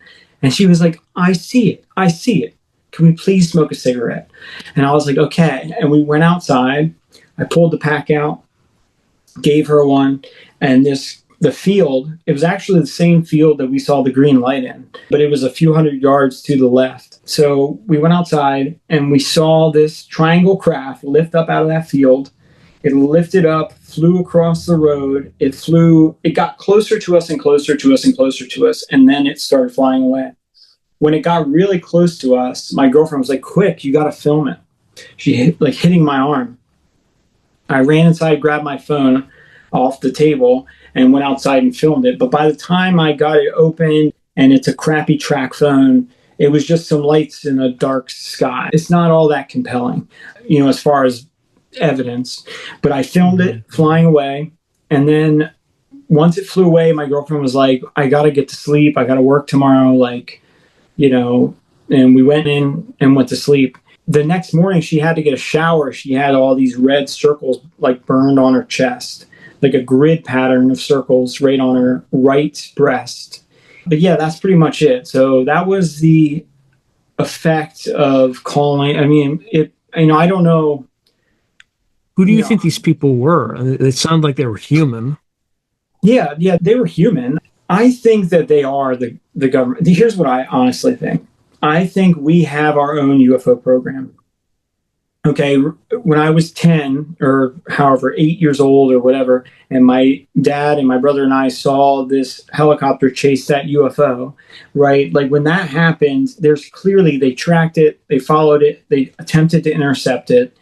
And she was like, I see it. Can we please smoke a cigarette? And I was like, okay. And we went outside. I pulled the pack out, gave her one. And the field, it was actually the same field that we saw the green light in, but it was a few hundred yards to the left. So we went outside and we saw this triangle craft lift up out of that field. It lifted up, flew across the road. It got closer to us and closer to us and closer to us, and then it started flying away. When it got really close to us, my girlfriend was like, quick, you got to film it. She hitting my arm. I ran inside, grabbed my phone off the table, and went outside and filmed it. But by the time I got it open, and it's a crappy track phone, it was just some lights in a dark sky. It's not all that compelling, as far as evidence, but I filmed it flying away, And then once it flew away, my girlfriend was like, I got to get to sleep. I got to work tomorrow. Like, and we went in and went to sleep. The next morning, she had to get a shower. She had all these red circles like burned on her chest, like a grid pattern of circles right on her right breast. But yeah, that's pretty much it. So that was the effect of calling. I mean, I don't know. Who do you think these people were? It sounded like they were human. Yeah, they were human. I think that they are the government. Here's what I honestly think. I think we have our own UFO program. Okay, when I was 10 or however, 8 years old or whatever, and my dad and my brother and I saw this helicopter chase that UFO, right? Like when that happened, there's clearly they tracked it, they followed it, they attempted to intercept it.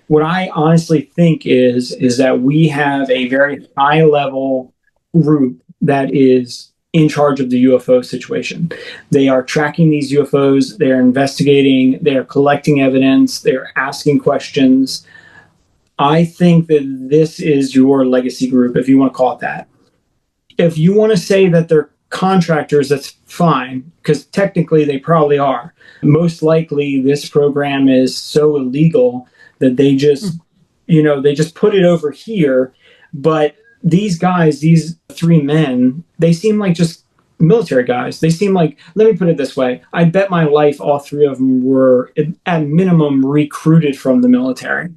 What I honestly think is that we have a very high level group that is in charge of the UFO situation. They are tracking these UFOs, they're investigating, they're collecting evidence, they're asking questions. I think that this is your legacy group, if you want to call it that. If you want to say that they're contractors, that's fine, because technically they probably are. Most likely, this program is so illegal that they just, they just put it over here. But these guys, these three men, they seem like just military guys. They seem like, let me put it this way, I bet my life all three of them were at minimum recruited from the military.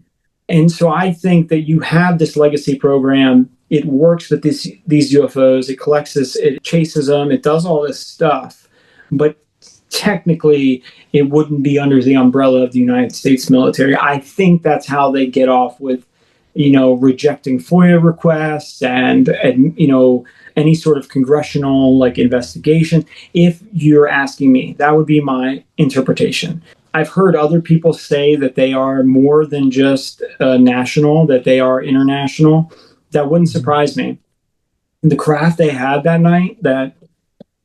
And so I think that you have this legacy program. It works with these UFOs. It collects this, it chases them, it does all this stuff. But technically, it wouldn't be under the umbrella of the United States military. I think that's how they get off with rejecting FOIA requests and any sort of congressional like investigation. If you're asking me, that would be my interpretation. I've heard other people say that they are more than just national, that they are international. That wouldn't surprise me. The craft they had that night, that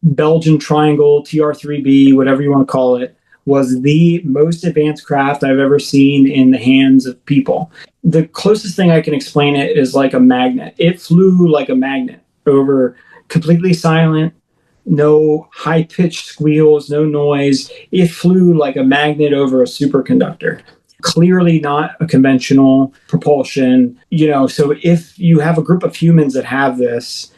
Belgian Triangle, TR-3B, whatever you want to call it, was the most advanced craft I've ever seen in the hands of people. The closest thing I can explain it is like a magnet. It flew like a magnet over, completely silent, no high-pitched squeals, no noise. It flew like a magnet over a superconductor. Clearly not a conventional propulsion. So if you have a group of humans that have this,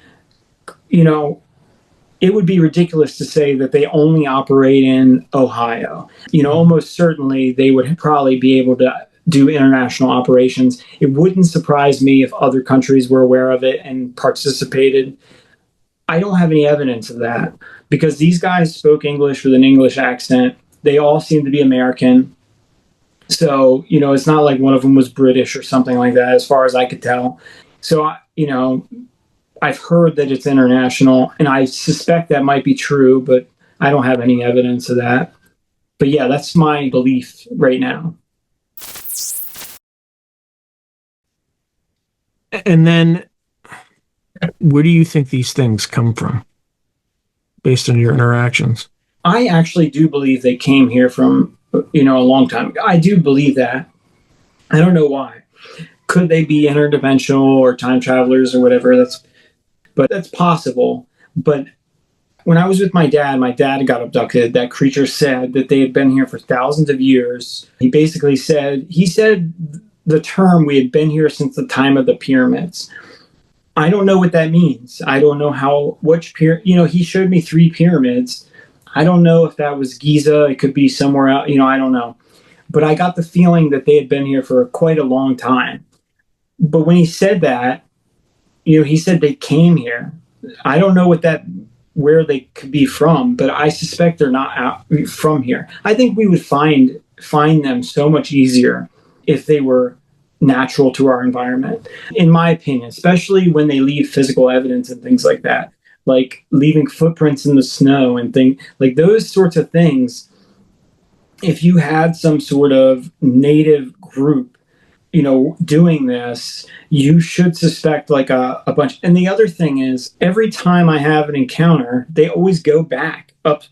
it would be ridiculous to say that they only operate in Ohio. Almost certainly they would probably be able to do international operations. It wouldn't surprise me if other countries were aware of it and participated. I don't have any evidence of that because these guys spoke English with an English accent. They all seem to be American. So, it's not like one of them was British or something like that, as far as I could tell. So, I've heard that it's international, and I suspect that might be true, but I don't have any evidence of that. But yeah, that's my belief right now. And then, where do you think these things come from, based on your interactions? I actually do believe they came here from, a long time ago. I do believe that. I don't know why. Could they be interdimensional or time travelers or whatever? That's possible. But when I was with my dad got abducted. That creature said that they had been here for thousands of years. He said the term, we had been here since the time of the pyramids. I don't know what that means. I don't know which pyramid, he showed me 3 pyramids. I don't know if that was Giza. It could be somewhere else. I don't know. But I got the feeling that they had been here for quite a long time. But when he said that, he said they came here. I don't know where they could be from, but I suspect they're not out from here. I think we would find them so much easier if they were natural to our environment, in my opinion, especially when they leave physical evidence and things like that, like leaving footprints in the snow and things like those sorts of things. If you had some sort of native group doing this, you should suspect like a bunch. And the other thing is, every time I have an encounter, they always go back up.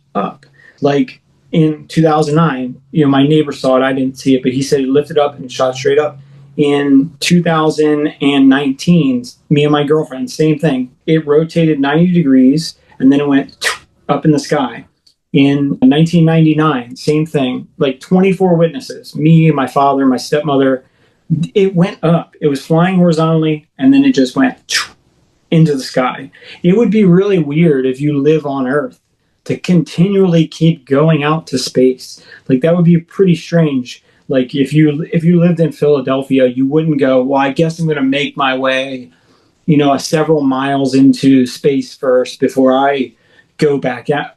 Like in 2009, my neighbor saw it. I didn't see it, but he said he lifted up and shot straight up. In 2019, me and my girlfriend, same thing. It rotated 90 degrees and then it went up in the sky. In 1999, same thing, like 24 witnesses, me, my father, my stepmother. It went up. It was flying horizontally and then it just went into the sky. It would be really weird if you live on Earth to continually keep going out to space. Like that would be pretty strange. Like if you lived in Philadelphia, you wouldn't go, well, I guess I'm going to make my way, several miles into space first before I go back out.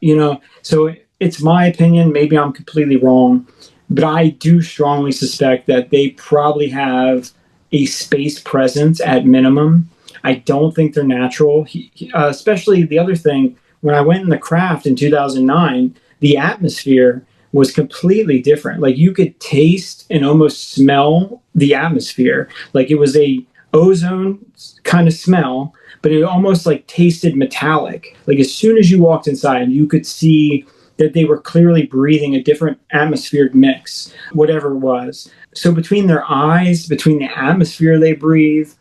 So it's my opinion. Maybe I'm completely wrong, but I do strongly suspect that they probably have a space presence at minimum. I don't think they're natural. Especially the other thing, when I went in the craft in 2009, the atmosphere was completely different. Like you could taste and almost smell the atmosphere. Like it was a ozone kind of smell, but it almost like tasted metallic. Like as soon as you walked inside, you could see that they were clearly breathing a different atmospheric mix, whatever it was. So between their eyes, between the atmosphere they breathe,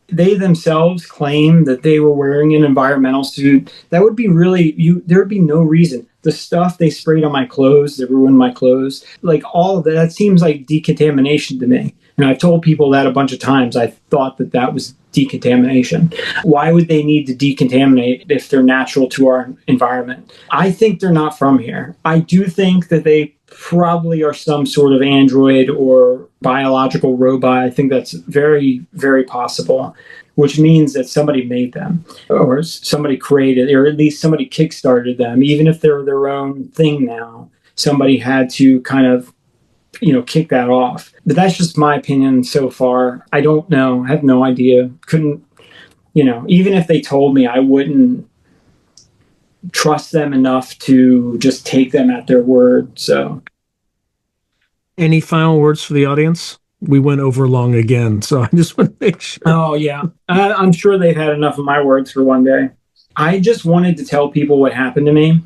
they themselves claim that they were wearing an environmental suit. That would be there would be no reason. The stuff they sprayed on my clothes, that ruined my clothes, like all of that seems like decontamination to me. And I've told people that a bunch of times. I thought that was decontamination. Why would they need to decontaminate if they're natural to our environment? I think they're not from here. I do think that they probably are some sort of android or biological robot. I think that's very, very possible, which means that somebody made them or somebody created, or at least somebody kickstarted them. Even if they're their own thing now, somebody had to kind of, kick that off. But that's just my opinion so far. I don't know. I have no idea. Couldn't, even if they told me, I wouldn't trust them enough to just take them at their word. So, any final words for the audience? We went over long again, so I just want to make sure. Oh, yeah. I'm sure they've had enough of my words for one day. I just wanted to tell people what happened to me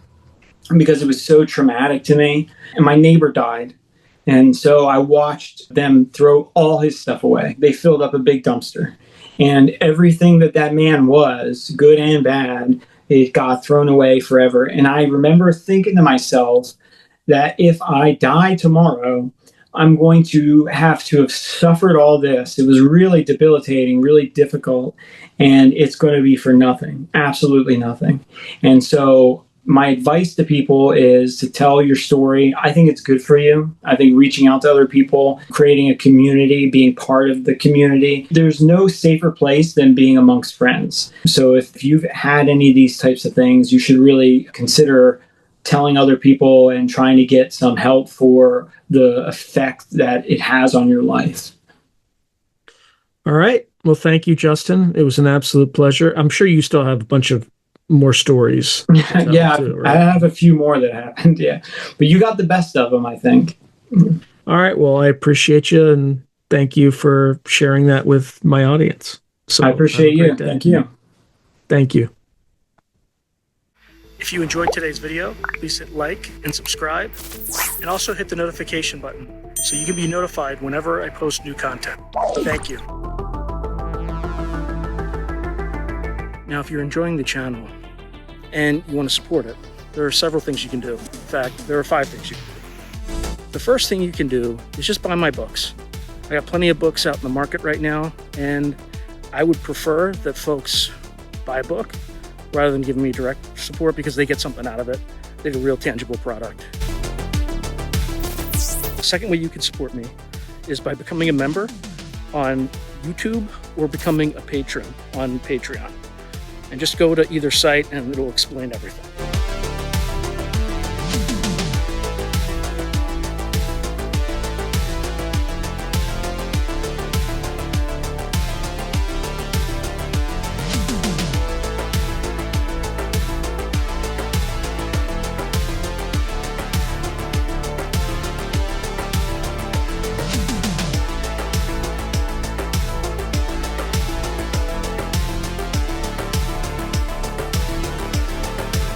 because it was so traumatic to me. And my neighbor died. And so I watched them throw all his stuff away. They filled up a big dumpster. And everything that man was, good and bad, it got thrown away forever. And I remember thinking to myself that if I die tomorrow, I'm going to have suffered all this. It was really debilitating, really difficult, and it's going to be for nothing, absolutely nothing. And so my advice to people is to tell your story. I think it's good for you. I think reaching out to other people, creating a community, being part of the community. There's no safer place than being amongst friends. So if you've had any of these types of things, you should really consider telling other people and trying to get some help for the effect that it has on your life. All right. Well, thank you, Justin. It was an absolute pleasure. I'm sure you still have a bunch of more stories. Yeah, too, right? I have a few more that happened. Yeah, but you got the best of them, I think. All right. Well, I appreciate you and thank you for sharing that with my audience. So I appreciate you. Thank you. Thank you. If you enjoyed today's video, please hit like and subscribe, and also hit the notification button so you can be notified whenever I post new content. Thank you. Now, if you're enjoying the channel and you want to support it, there are several things you can do. In fact, there are 5 things you can do. The first thing you can do is just buy my books. I got plenty of books out in the market right now, and I would prefer that folks buy a book rather than giving me direct support because they get something out of it. They get a real tangible product. The second way you can support me is by becoming a member on YouTube or becoming a patron on Patreon. And just go to either site and it'll explain everything.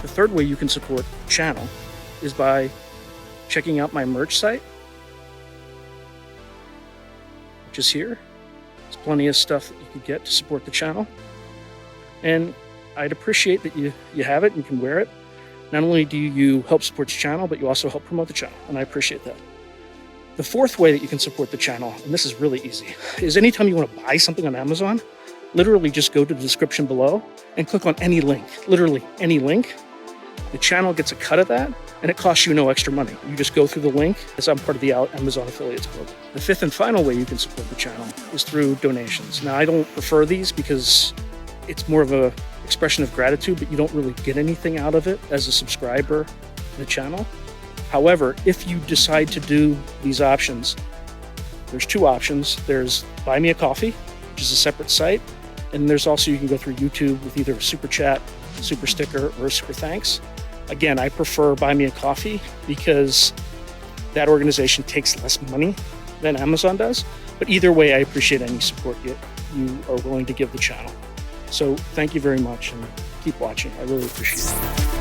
The third way you can support the channel is by checking out my merch site, which is here. There's plenty of stuff that you could get to support the channel. And I'd appreciate that you have it and you can wear it. Not only do you help support the channel, but you also help promote the channel, and I appreciate that. The fourth way that you can support the channel, and this is really easy, is anytime you want to buy something on Amazon, literally just go to the description below and click on any link, literally any link. The channel gets a cut of that, and it costs you no extra money. You just go through the link, as I'm part of the Amazon Affiliates Club. The fifth and final way you can support the channel is through donations. Now, I don't prefer these because it's more of a expression of gratitude, but you don't really get anything out of it as a subscriber to the channel. However, if you decide to do these options, there's two options. There's Buy Me a Coffee, which is a separate site, and there's also, you can go through YouTube with either a super chat, super sticker, or a super thanks. Again, I prefer Buy Me a Coffee because that organization takes less money than Amazon does. But either way, I appreciate any support you are willing to give the channel. So thank you very much, and keep watching. I really appreciate it.